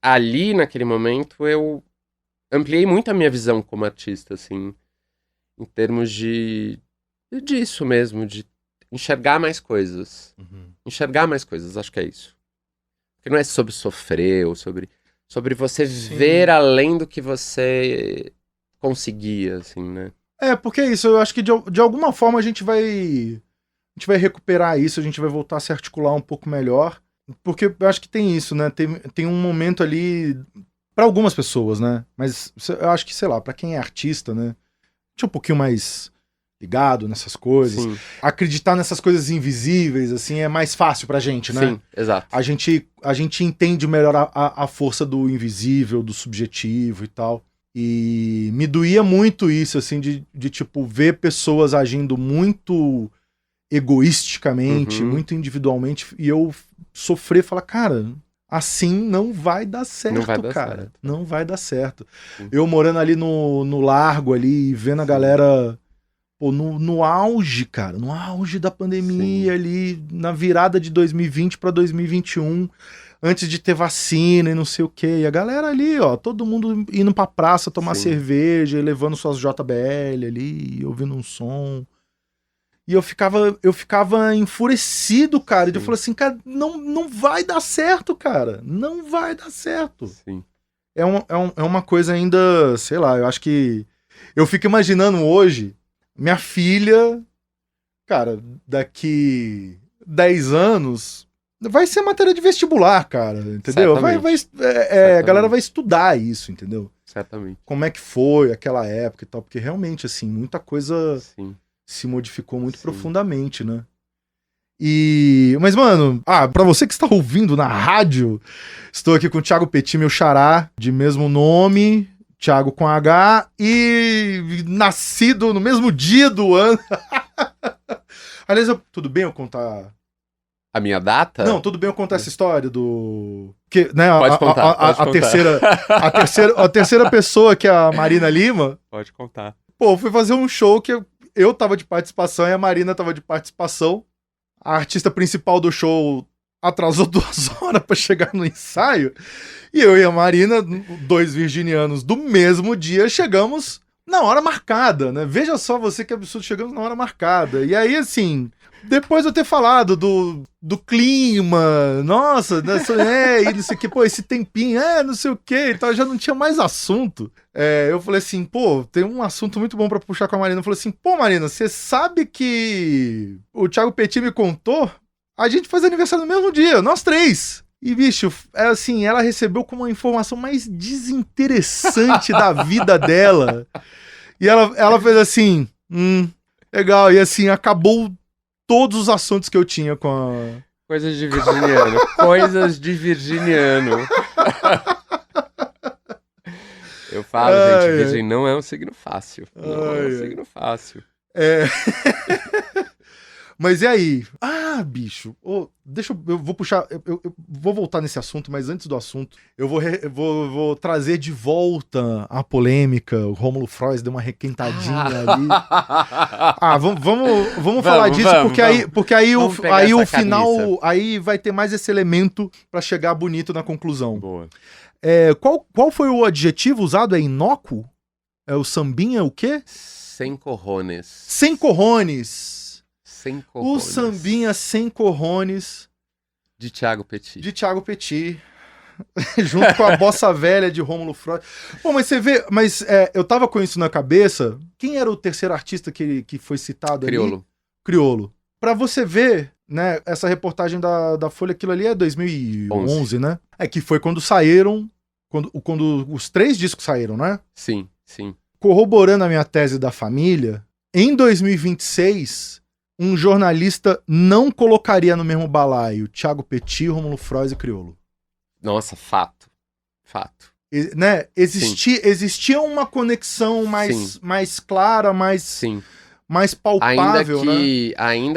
ali, naquele momento, eu ampliei muito a minha visão como artista, assim, em termos disso mesmo, de enxergar mais coisas. Enxergar mais coisas, acho que é isso. Porque não é sobre sofrer, ou sobre você ver além do que você conseguia, assim, né? Porque é isso, eu acho que de alguma forma a gente vai recuperar isso, a gente vai voltar a se articular um pouco melhor, porque eu acho que tem isso, né? Tem um momento ali, pra algumas pessoas, né? Mas eu acho que, sei lá, pra quem é artista, né? Tinha um pouquinho mais ligado nessas coisas. Sim. Acreditar nessas coisas invisíveis, assim, é mais fácil pra gente, né? Sim, exato. A gente entende melhor a força do invisível, do subjetivo e tal. E me doía muito isso, assim, de tipo, ver pessoas agindo muito egoisticamente, muito individualmente, e eu sofrer e falar, cara, assim não vai dar certo, Não vai dar cara. certo. Não vai dar certo. Eu morando ali no Largo, ali, vendo a galera... Pô, no auge, cara, no auge da pandemia ali, na virada de 2020 pra 2021, antes de ter vacina e não sei o quê. E a galera ali, ó, todo mundo indo pra praça tomar cerveja, levando suas JBL ali, ouvindo um som. E eu ficava enfurecido, cara. E eu falei assim, cara, não vai dar certo, cara. Não vai dar certo. Sim. É uma coisa ainda, sei lá, eu acho que... Eu fico imaginando hoje... Minha filha, cara, daqui 10 anos, vai ser matéria de vestibular, cara, entendeu? A galera vai estudar isso, entendeu? Certamente. Como é que foi aquela época e tal, porque realmente, assim, muita coisa se modificou muito profundamente, né? Mas, mano, pra você que está ouvindo na rádio, estou aqui com o Thiago Petit, meu xará, de mesmo nome... Thiago com H e nascido no mesmo dia do ano. Aliás, tudo bem eu contar... A minha data? Não, tudo bem eu contar essa história do... Que, né, pode contar. A terceira pessoa, que é a Marina Lima... Pode contar. Pô, fui fazer um show que eu tava de participação e a Marina tava de participação. A artista principal do show atrasou 2 horas pra chegar no ensaio. E eu e a Marina, 2 virginianos do mesmo dia, chegamos na hora marcada, né? Veja só você que absurdo, chegamos na hora marcada. E aí, assim, depois de eu ter falado do clima, nossa, e não sei o que, pô, esse tempinho, não sei o que, então já não tinha mais assunto. Eu falei assim, pô, tem um assunto muito bom pra puxar com a Marina. Eu falei assim, pô, Marina, você sabe que o Thiago Petit me contou? A gente faz aniversário no mesmo dia, nós 3. E, bicho, assim, ela recebeu como a informação mais desinteressante da vida dela. E ela fez assim, legal. E assim, acabou todos os assuntos que eu tinha com a... Coisas de virginiano. Coisas de virginiano. Eu falo, gente, virgem não é um signo fácil. Não é um signo fácil. Mas e aí? Bicho, eu vou puxar, eu vou voltar nesse assunto, mas antes do assunto, eu vou trazer de volta a polêmica. O Rômulo Frois deu uma requentadinha ali. Vamos falar disso, porque aí o final, aí vai ter mais esse elemento pra chegar bonito na conclusão. Boa. Qual foi o adjetivo usado? É inócuo? É o sambinha o quê? Sem corrones. Sem corrones. Sem corrones. O sambinha sem corrones de Thiago Petit. Junto com a bossa velha de Rômulo Frois. Pô, mas você vê, eu tava com isso na cabeça. Quem era o terceiro artista que foi citado Criolo. ali? Criolo. Pra você ver, né, essa reportagem da Folha, aquilo ali é 2011, né? Que foi quando saíram quando os 3 discos saíram, né? Sim, sim. Corroborando a minha tese da família, em 2026, um jornalista não colocaria no mesmo balaio Thiago Petit, Rômulo Frois e Criolo. Nossa, fato. Fato. Né? Existia uma conexão mais clara, mais palpável,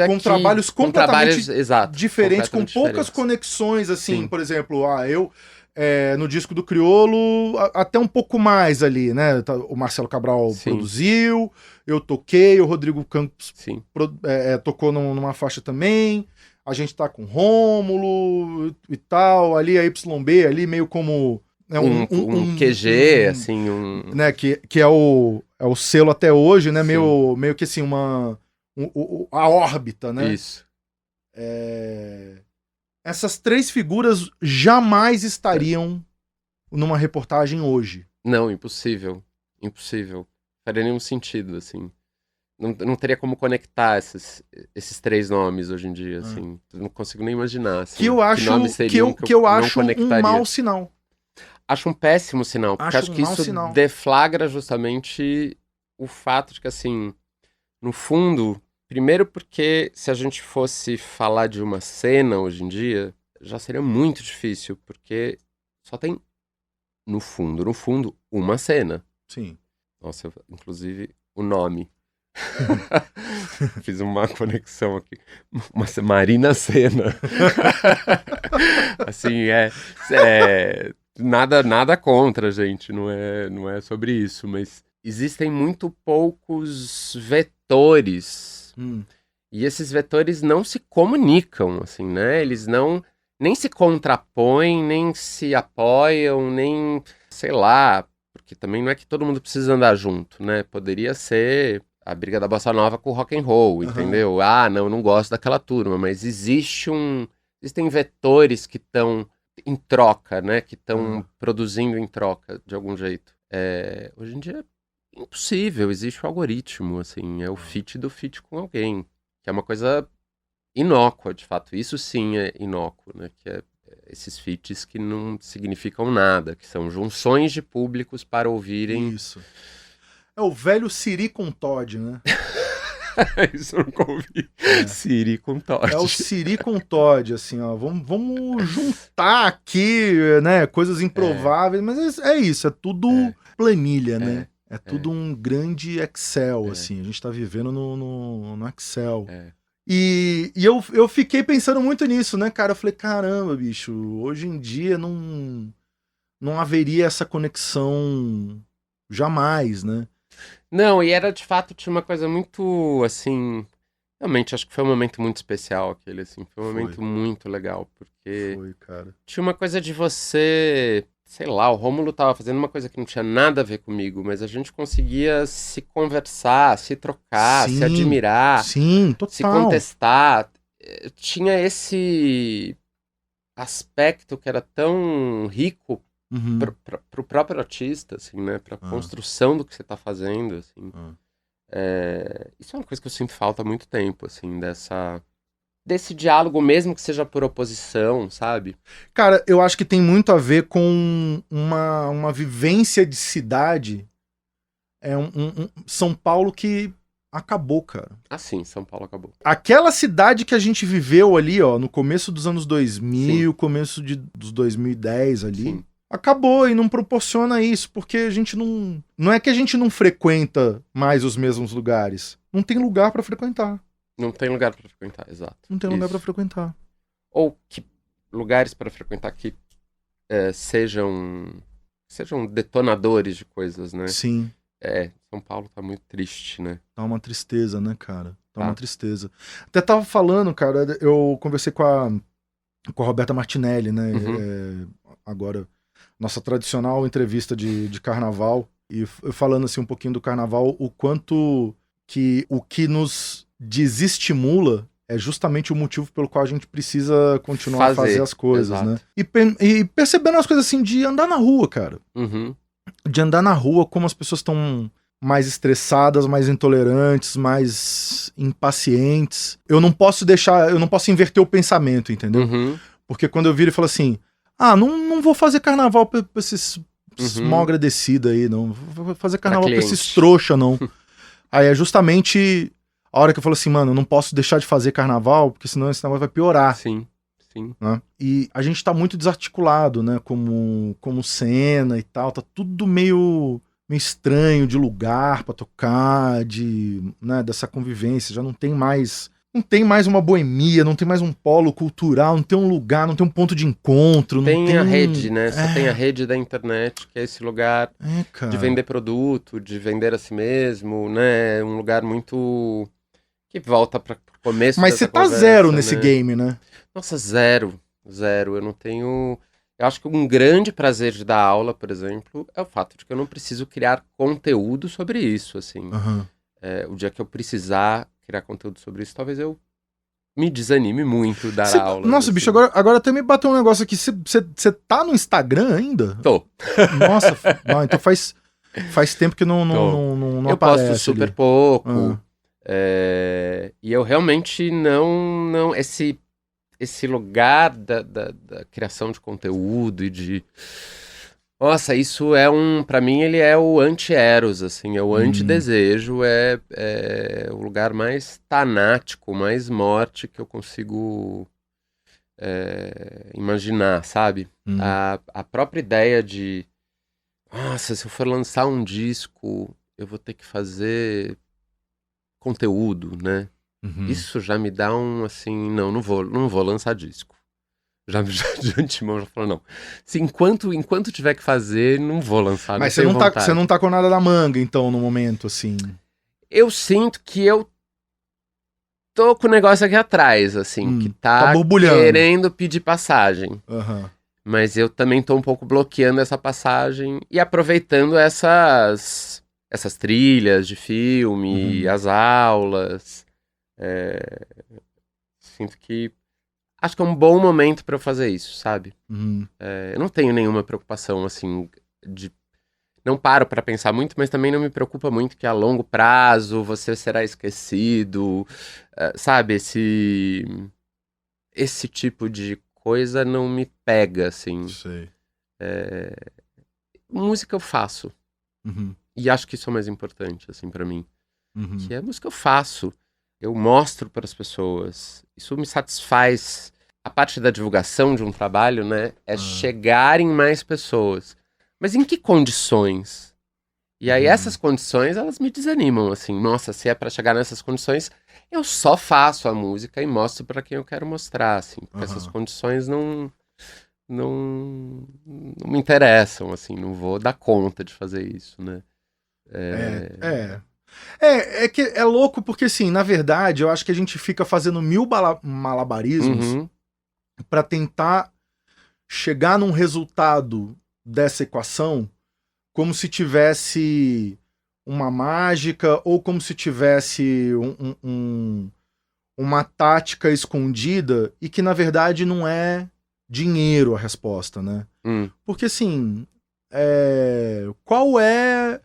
com trabalhos completamente diferentes, com poucas conexões, assim, por exemplo, no disco do Criolo, até um pouco mais ali, né? O Marcelo Cabral produziu, eu toquei, o Rodrigo Campos tocou numa faixa também, a gente tá com Rômulo e tal, ali a YB, ali meio como... um QG, assim, né, que é o selo até hoje, né? Meio que assim, a órbita, né? Isso. Essas 3 figuras jamais estariam numa reportagem hoje. Não, impossível. Impossível. Faria nenhum sentido, assim. Não teria como conectar esses 3 nomes hoje em dia, assim. Não consigo nem imaginar, assim. Que eu acho um mau sinal. Acho um péssimo sinal, porque acho que isso deflagra justamente o fato de que, assim, no fundo... Primeiro porque se a gente fosse falar de uma cena hoje em dia, já seria muito difícil, porque só tem, no fundo, uma cena. Sim. Nossa, inclusive, o nome. Fiz uma conexão aqui. Marina Sena. Assim, nada contra, gente, não é sobre isso, mas existem muito poucos vetores. E esses vetores não se comunicam, assim, né? Eles nem se contrapõem, nem se apoiam, nem, sei lá, porque também não é que todo mundo precisa andar junto, né? Poderia ser a briga da bossa nova com o rock and roll, entendeu? Não gosto daquela turma, mas existem vetores que estão em troca, né? Que estão produzindo em troca, de algum jeito. Hoje em dia é impossível, existe o algoritmo, assim, é o fit do fit com alguém, que é uma coisa inócua, de fato. Isso sim é inócuo, né? Que é esses fits que não significam nada, que são junções de públicos para ouvirem... Isso. É o velho Siri com Todd, né? Isso eu nunca ouvi. Siri com Todd. É o Siri com Todd, assim, ó. Vamos juntar aqui, né? Coisas improváveis, mas é isso, é tudo planilha, né? É tudo um grande Excel, assim. A gente tá vivendo no Excel. E eu fiquei pensando muito nisso, né, cara? Eu falei, caramba, bicho, hoje em dia não haveria essa conexão jamais, né? Não, e era de fato, tinha uma coisa muito, assim... Realmente, acho que foi um momento muito especial aquele, assim. Foi um momento muito legal, porque... Foi, cara. Tinha uma coisa de você... Sei lá, o Rômulo tava fazendo uma coisa que não tinha nada a ver comigo, mas a gente conseguia se conversar, se trocar, se admirar, se contestar. Tinha esse aspecto que era tão rico pro próprio artista, assim, né? Pra construção do que você tá fazendo, assim. Isso é uma coisa que eu sinto falta há muito tempo, assim, desse diálogo, mesmo que seja por oposição, sabe? Cara, eu acho que tem muito a ver com uma vivência de cidade. São Paulo que acabou, cara. Ah, sim, São Paulo acabou. Aquela cidade que a gente viveu ali, ó, no começo dos anos 2000, começo dos 2010 ali, acabou e não proporciona isso, porque a gente não é que a gente não frequenta mais os mesmos lugares. Não tem lugar pra frequentar. Não tem lugar pra frequentar, exato. Não tem lugar pra frequentar. Ou que lugares pra frequentar que sejam detonadores de coisas, né? Sim. São Paulo tá muito triste, né? Tá uma tristeza, né, cara? Tá uma tristeza. Até tava falando, cara, eu conversei com a Roberta Martinelli, né? Agora, nossa tradicional entrevista de carnaval. E falando assim um pouquinho do carnaval, o quanto que o que nos desestimula é justamente o motivo pelo qual a gente precisa continuar a fazer as coisas, né? E percebendo as coisas assim, de andar na rua, cara. De andar na rua, como as pessoas estão mais estressadas, mais intolerantes, mais impacientes. Eu não posso inverter o pensamento, entendeu? Porque quando eu viro e falo assim, não vou fazer carnaval pra esses mal agradecidos aí, não. Vou fazer carnaval pra esses trouxa, não. Aí é justamente a hora que eu falo assim, mano, eu não posso deixar de fazer carnaval, porque senão esse negócio vai piorar. Sim. Né? E a gente tá muito desarticulado, né? Como cena e tal. Tá tudo meio estranho de lugar pra tocar, né, dessa convivência. Já não tem mais uma boemia, não tem mais um polo cultural, não tem um lugar, não tem um ponto de encontro. Tem a rede, né? Você tem a rede da internet, que é esse lugar de vender produto, de vender a si mesmo, né? Um lugar muito... que volta para o começo. Mas você tá zero nesse game, né? Nossa, zero. Eu não tenho... Eu acho que um grande prazer de dar aula, por exemplo, é o fato de que eu não preciso criar conteúdo sobre isso, assim. O dia que eu precisar criar conteúdo sobre isso, talvez eu me desanime muito dar aula. Nossa, assim. Bicho, agora até me bateu um negócio aqui. Você tá no Instagram ainda? Tô. Nossa, não, então faz tempo que não eu aparece. Eu posto super ali. pouco. E eu realmente não esse lugar da criação de conteúdo e de... Nossa, isso pra mim, ele é o anti-eros, assim, é o anti-desejo, é o lugar mais tanático, mais morte que eu consigo imaginar, sabe? A própria ideia de, nossa, se eu for lançar um disco, eu vou ter que fazer conteúdo, né? Isso já me dá assim, não vou lançar disco. Já de antemão já falou, não. Se enquanto tiver que fazer, não vou lançar. Mas você não tá com nada na manga, então, no momento, assim? Eu sinto que eu tô com o negócio aqui atrás, assim, que tá querendo pedir passagem. Mas eu também tô um pouco bloqueando essa passagem e aproveitando essas trilhas de filme, as aulas. Sinto que acho que é um bom momento pra eu fazer isso, sabe? Eu não tenho nenhuma preocupação, assim, não paro pra pensar muito, mas também não me preocupa muito que a longo prazo você será esquecido, sabe? Esse tipo de coisa não me pega, assim. Sei. Música eu faço. E acho que isso é o mais importante, assim, pra mim. Que é a música eu faço. Eu mostro para as pessoas. Isso me satisfaz. A parte da divulgação de um trabalho, né? É chegar em mais pessoas. Mas em que condições? E aí essas condições, elas me desanimam, assim. Nossa, se é para chegar nessas condições, eu só faço a música e mostro para quem eu quero mostrar, assim. Porque essas condições não me interessam, assim. Não vou dar conta de fazer isso, né? É que é louco porque, assim, na verdade, eu acho que a gente fica fazendo mil malabarismos pra tentar chegar num resultado dessa equação como se tivesse uma mágica ou como se tivesse uma tática escondida e que, na verdade, não é dinheiro a resposta, né? Porque, assim... qual é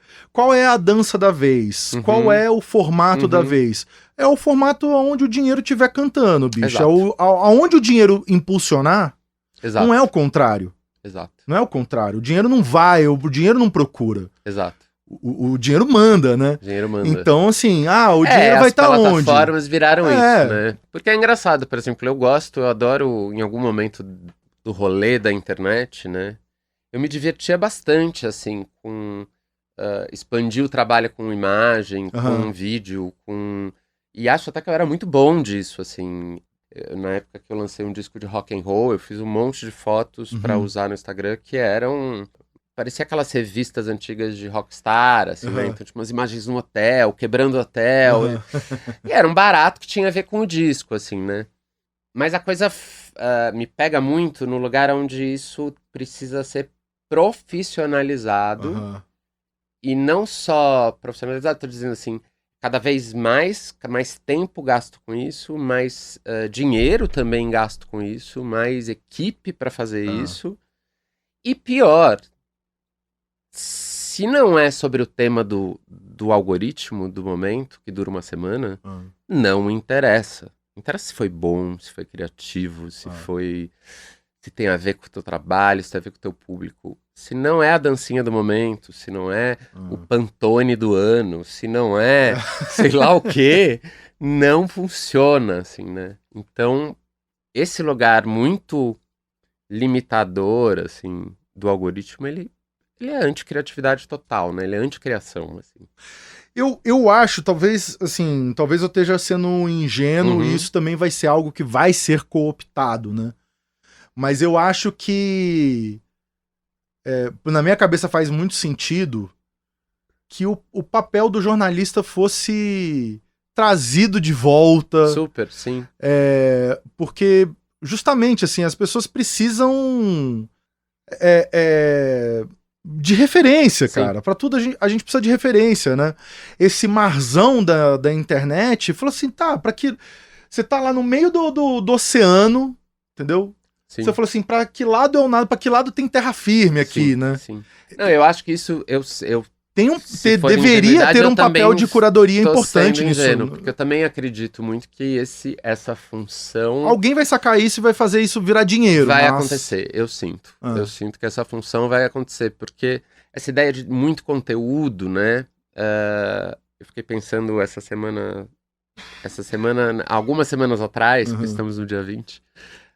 a dança da vez? Qual é o formato da vez? É o formato onde o dinheiro estiver cantando, bicho. Aonde o dinheiro impulsionar, não é o contrário. Exato. Não é o contrário. O dinheiro não vai, o dinheiro não procura. Exato. O dinheiro manda, né? O dinheiro manda. Então, assim, o dinheiro vai estar onde? As plataformas viraram isso, né? Porque é engraçado, por exemplo, eu adoro, em algum momento do rolê da internet, né? Eu me divertia bastante, assim, com expandir o trabalho com imagem, com vídeo, E acho até que eu era muito bom disso, assim. Na época que eu lancei um disco de rock and roll, eu fiz um monte de fotos pra usar no Instagram que eram... Parecia aquelas revistas antigas de rockstar, assim, né? Então, tipo, umas imagens no hotel, quebrando o hotel. E era um barato que tinha a ver com o disco, assim, né? Mas a coisa me pega muito no lugar onde isso precisa ser profissionalizado. E não só profissionalizado, tô dizendo assim, cada vez mais tempo gasto com isso, mais dinheiro também gasto com isso, mais equipe para fazer isso. E pior, se não é sobre o tema do algoritmo do momento, que dura uma semana, não interessa. Interessa se foi bom, se foi criativo, se se tem a ver com o teu trabalho, se tem a ver com o teu público. Se não é a dancinha do momento, se não é o Pantone do ano, se não é sei lá o quê, não funciona, assim, né? Então, esse lugar muito limitador, assim, do algoritmo, ele é anti-criatividade total, né? Ele é anti-criação, assim. Eu acho, talvez eu esteja sendo ingênuo e isso também vai ser algo que vai ser cooptado, né? Mas eu acho que na minha cabeça faz muito sentido que o papel do jornalista fosse trazido de volta. Super, sim. Porque justamente assim, as pessoas precisam de referência, Sim. cara. Pra tudo a gente precisa de referência, né? Esse marzão da internet falou assim, tá, pra que... Você tá lá no meio do oceano, entendeu? Sim. Você falou assim, pra que lado eu nado? Pra que lado tem terra firme aqui, Sim, né? sim. Não, eu acho que isso... Deveria ter um papel de curadoria importante nisso. Porque eu também acredito muito que essa função... Alguém vai sacar isso e vai fazer isso virar dinheiro. Vai acontecer, eu sinto. Eu sinto que essa função vai acontecer, porque essa ideia de muito conteúdo, né? Eu fiquei pensando essa semana, algumas semanas atrás, porque estamos no dia 20,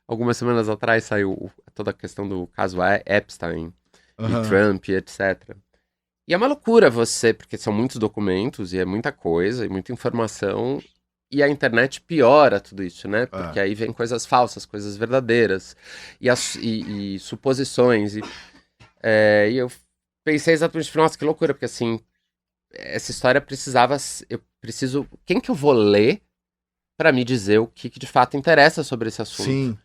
algumas semanas atrás saiu toda a questão do caso Epstein e Trump, etc. E é uma loucura porque são muitos documentos e é muita coisa e muita informação, e a internet piora tudo isso, né? Porque aí vem coisas falsas, coisas verdadeiras, e suposições. E eu pensei exatamente, nossa, que loucura, porque assim, essa história quem que eu vou ler para me dizer o que de fato interessa sobre esse assunto? Sim.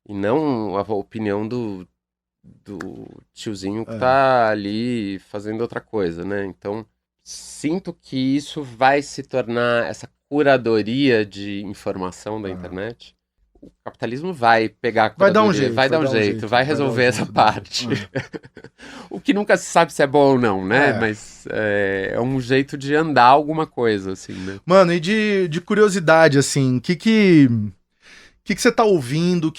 E não a opinião do tiozinho que tá ali fazendo outra coisa, né? Então, sinto que isso vai se tornar essa curadoria de informação da internet. O capitalismo vai pegar a curadoria, vai dar um jeito, vai resolver essa parte. O que nunca se sabe se é bom ou não, né? Mas é um jeito de andar alguma coisa, assim, né? Mano, e de curiosidade, assim, o que você tá ouvindo?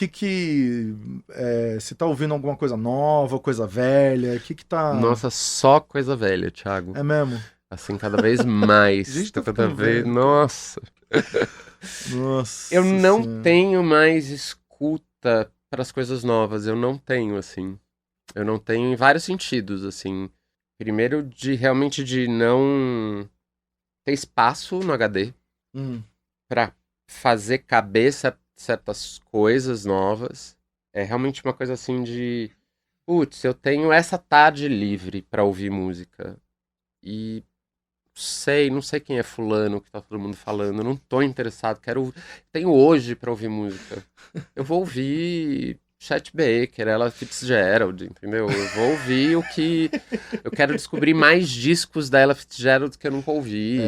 Você tá ouvindo alguma coisa nova, coisa velha? O que tá... Nossa, só coisa velha, Thiago. É mesmo? Assim, cada vez mais. Gente, tá cada vez... velho. Nossa. Nossa. Eu não tenho mais escuta para as coisas novas. Eu não tenho, assim. Eu não tenho em vários sentidos, assim. Primeiro, realmente de não ter espaço no HD para fazer cabeça certas coisas novas. É realmente uma coisa assim de... Putz, eu tenho essa tarde livre para ouvir música. E não sei quem é fulano que tá todo mundo falando, eu não tô interessado, tenho hoje pra ouvir música. Eu vou ouvir Chet Baker, Ella Fitzgerald, entendeu? Eu vou ouvir eu quero descobrir mais discos da Ella Fitzgerald que eu nunca ouvi,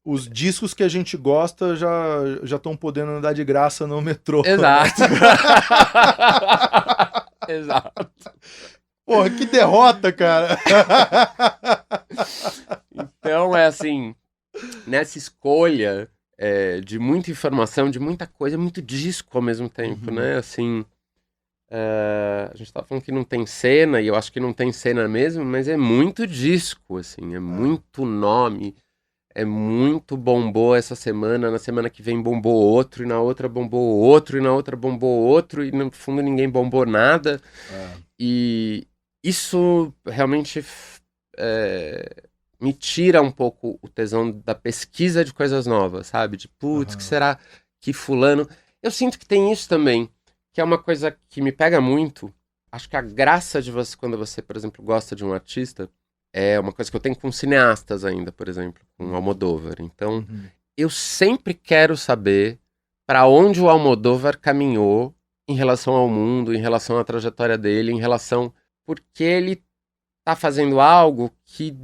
Os discos que a gente gosta já estão podendo andar de graça no metrô. Exato. Exato. Porra, que derrota, cara! Então, assim, nessa escolha de muita informação, de muita coisa, muito disco ao mesmo tempo, né? Assim, a gente tava falando que não tem cena, e eu acho que não tem cena mesmo, mas é muito disco, assim, é muito nome, é muito bombou essa semana, na semana que vem bombou outro, e na outra bombou outro, e na outra bombou outro, e no fundo ninguém bombou nada. E isso realmente me tira um pouco o tesão da pesquisa de coisas novas, sabe? De, putz, que será que fulano... Eu sinto que tem isso também, que é uma coisa que me pega muito. Acho que a graça de você, quando você, por exemplo, gosta de um artista, é uma coisa que eu tenho com cineastas ainda, por exemplo, com Almodóvar. Então, eu sempre quero saber para onde o Almodóvar caminhou em relação ao mundo, em relação à trajetória dele, em relação... Porque ele tá fazendo algo que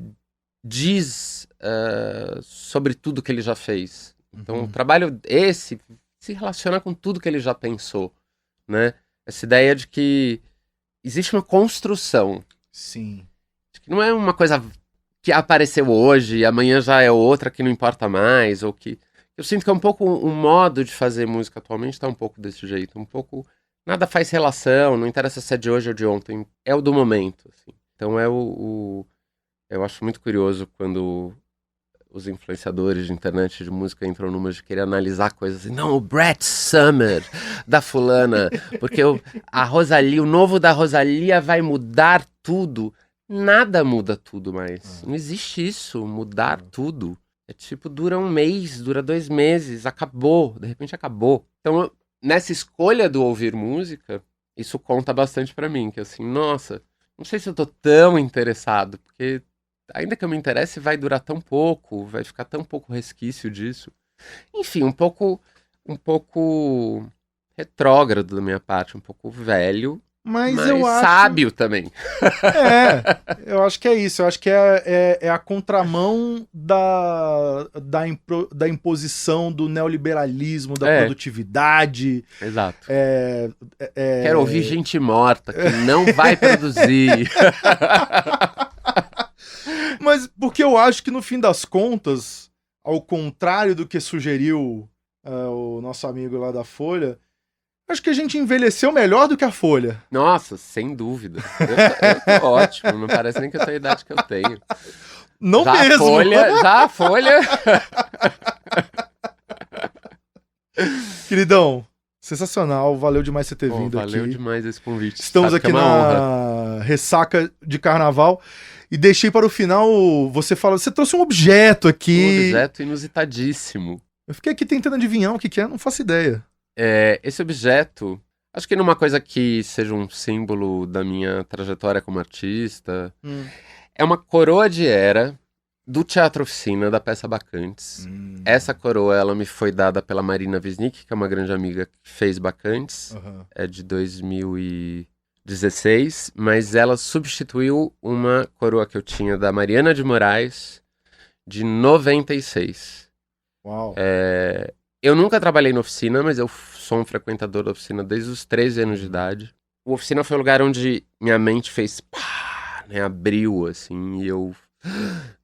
diz sobre tudo que ele já fez. Então, o trabalho se relaciona com tudo que ele já pensou, né? Essa ideia de que existe uma construção. Sim. Que não é uma coisa que apareceu hoje e amanhã já é outra que não importa mais, ou que... Eu sinto que é um pouco um modo de fazer música atualmente tá um pouco desse jeito, um pouco Nada faz relação, não interessa se é de hoje ou de ontem, é o do momento, assim. Então eu acho muito curioso quando os influenciadores de internet de música entram numa de querer analisar coisas assim. Não, o Brett Summer da fulana, porque a Rosalía, o novo da Rosalía vai mudar tudo. Nada muda tudo mais. Não existe isso, mudar tudo. É tipo, dura um mês, dura 2 meses, acabou, de repente acabou. Então, nessa escolha do ouvir música, isso conta bastante pra mim, que assim, nossa, não sei se eu tô tão interessado, porque ainda que eu me interesse, vai durar tão pouco, vai ficar tão pouco resquício disso. Enfim, um pouco retrógrado da minha parte, um pouco velho, Mas mas eu acho... sábio também. Eu acho que é isso. Eu acho que é a contramão da imposição do neoliberalismo, da produtividade. Exato. Quero ouvir gente morta, que não vai produzir. Mas porque eu acho que no fim das contas, ao contrário do que sugeriu o nosso amigo lá da Folha, acho que a gente envelheceu melhor do que a Folha. Nossa, sem dúvida. Eu tô ótimo, não parece nem que eu tenho a idade que eu tenho. Não já mesmo. Já a Folha. Queridão, sensacional, valeu demais você ter vindo aqui. Valeu demais esse convite. Estamos aqui na ressaca de carnaval. E deixei para o final, você trouxe um objeto aqui. Um objeto inusitadíssimo. Eu fiquei aqui tentando adivinhar o que é, não faço ideia. Esse objeto, acho que numa coisa que seja um símbolo da minha trajetória como artista, é uma coroa de era do Teatro Oficina, da peça Bacantes. Essa coroa, ela me foi dada pela Marina Wisnik, que é uma grande amiga que fez Bacantes. É de 2016, mas ela substituiu uma coroa que eu tinha da Mariana de Moraes, de 96. Uau! Eu nunca trabalhei na oficina, mas eu sou um frequentador da oficina desde os 13 anos de idade. A oficina foi o lugar onde minha mente fez pá, né, abriu, assim, e eu,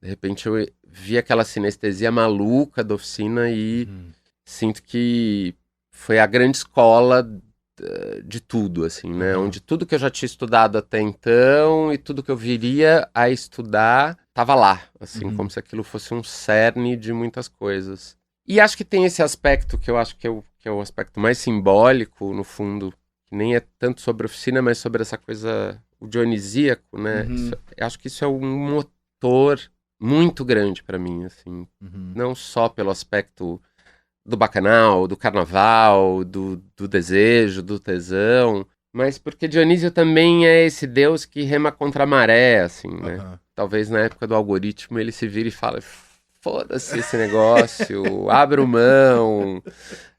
de repente, eu vi aquela sinestesia maluca da oficina e sinto que foi a grande escola de tudo, assim, né? Onde tudo que eu já tinha estudado até então e tudo que eu viria a estudar tava lá, assim, como se aquilo fosse um cerne de muitas coisas. E acho que tem esse aspecto que eu acho que é o aspecto mais simbólico, no fundo, que nem é tanto sobre a oficina, mas sobre essa coisa, o dionisíaco, né? Eu acho que isso é um motor muito grande pra mim, assim. Não só pelo aspecto do bacanal, do carnaval, do desejo, do tesão, mas porque Dionísio também é esse deus que rema contra a maré, assim, né? Talvez na época do algoritmo ele se vire e fale, foda-se esse negócio, abro mão,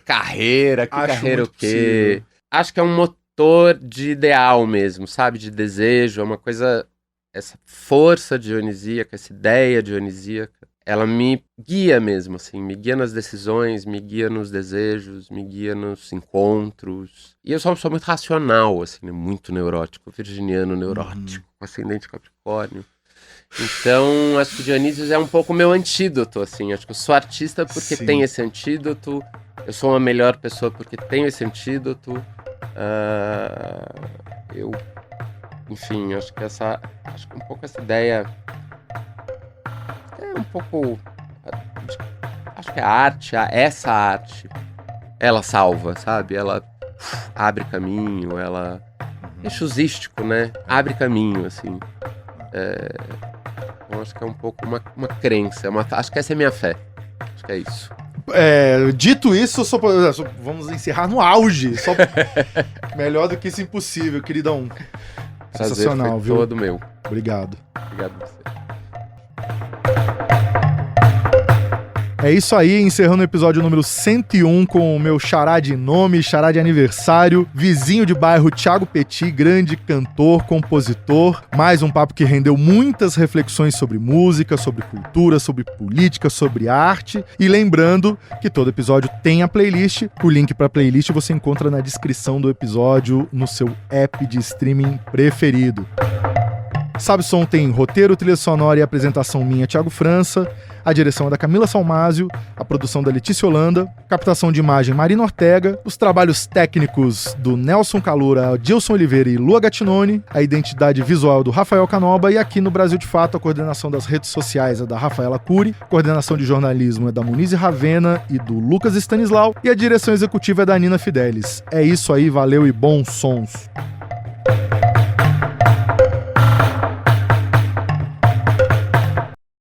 carreira, que carreira o quê? Possível. Acho que é um motor de ideal mesmo, sabe? De desejo, é uma coisa, essa força dionisíaca, essa ideia dionisíaca, ela me guia mesmo, assim, me guia nas decisões, me guia nos desejos, me guia nos encontros. E eu sou uma pessoa muito racional, assim, né? Muito neurótico, virginiano neurótico, ascendente Capricórnio. Então, acho que Dionísio é um pouco o meu antídoto, assim. Acho que eu sou artista porque tem esse antídoto. Eu sou uma melhor pessoa porque tenho esse antídoto. Enfim, acho que um pouco essa ideia é um pouco... Acho que a arte, essa arte, ela salva, sabe? Ela abre caminho, ela... Exusístico, né? Abre caminho, assim. Eu acho que é um pouco uma crença, acho que essa é a minha fé. Acho que é isso. Dito isso, vamos encerrar no auge. Melhor do que isso, impossível, queridão. Sensacional, viu? Todo meu. Obrigado. Obrigado a você. É isso aí, encerrando o episódio número 101 com o meu xará de nome, xará de aniversário, vizinho de bairro Thiago Petit, grande cantor, compositor. Mais um papo que rendeu muitas reflexões sobre música, sobre cultura, sobre política, sobre arte. E lembrando que todo episódio tem a playlist. O link para a playlist você encontra na descrição do episódio no seu app de streaming preferido. Sabe Som tem roteiro, trilha sonora e apresentação minha, Thiago França. A direção é da Camila Salmásio, a produção da Letícia Holanda, captação de imagem Marina Ortega, os trabalhos técnicos do Nelson Calura, Gilson Oliveira e Lua Gattinoni, a identidade visual do Rafael Canoba e aqui no Brasil de Fato a coordenação das redes sociais é da Rafaela Cury, coordenação de jornalismo é da Munize Ravena e do Lucas Stanislau e a direção executiva é da Nina Fidelis. É isso aí, valeu e bons sons!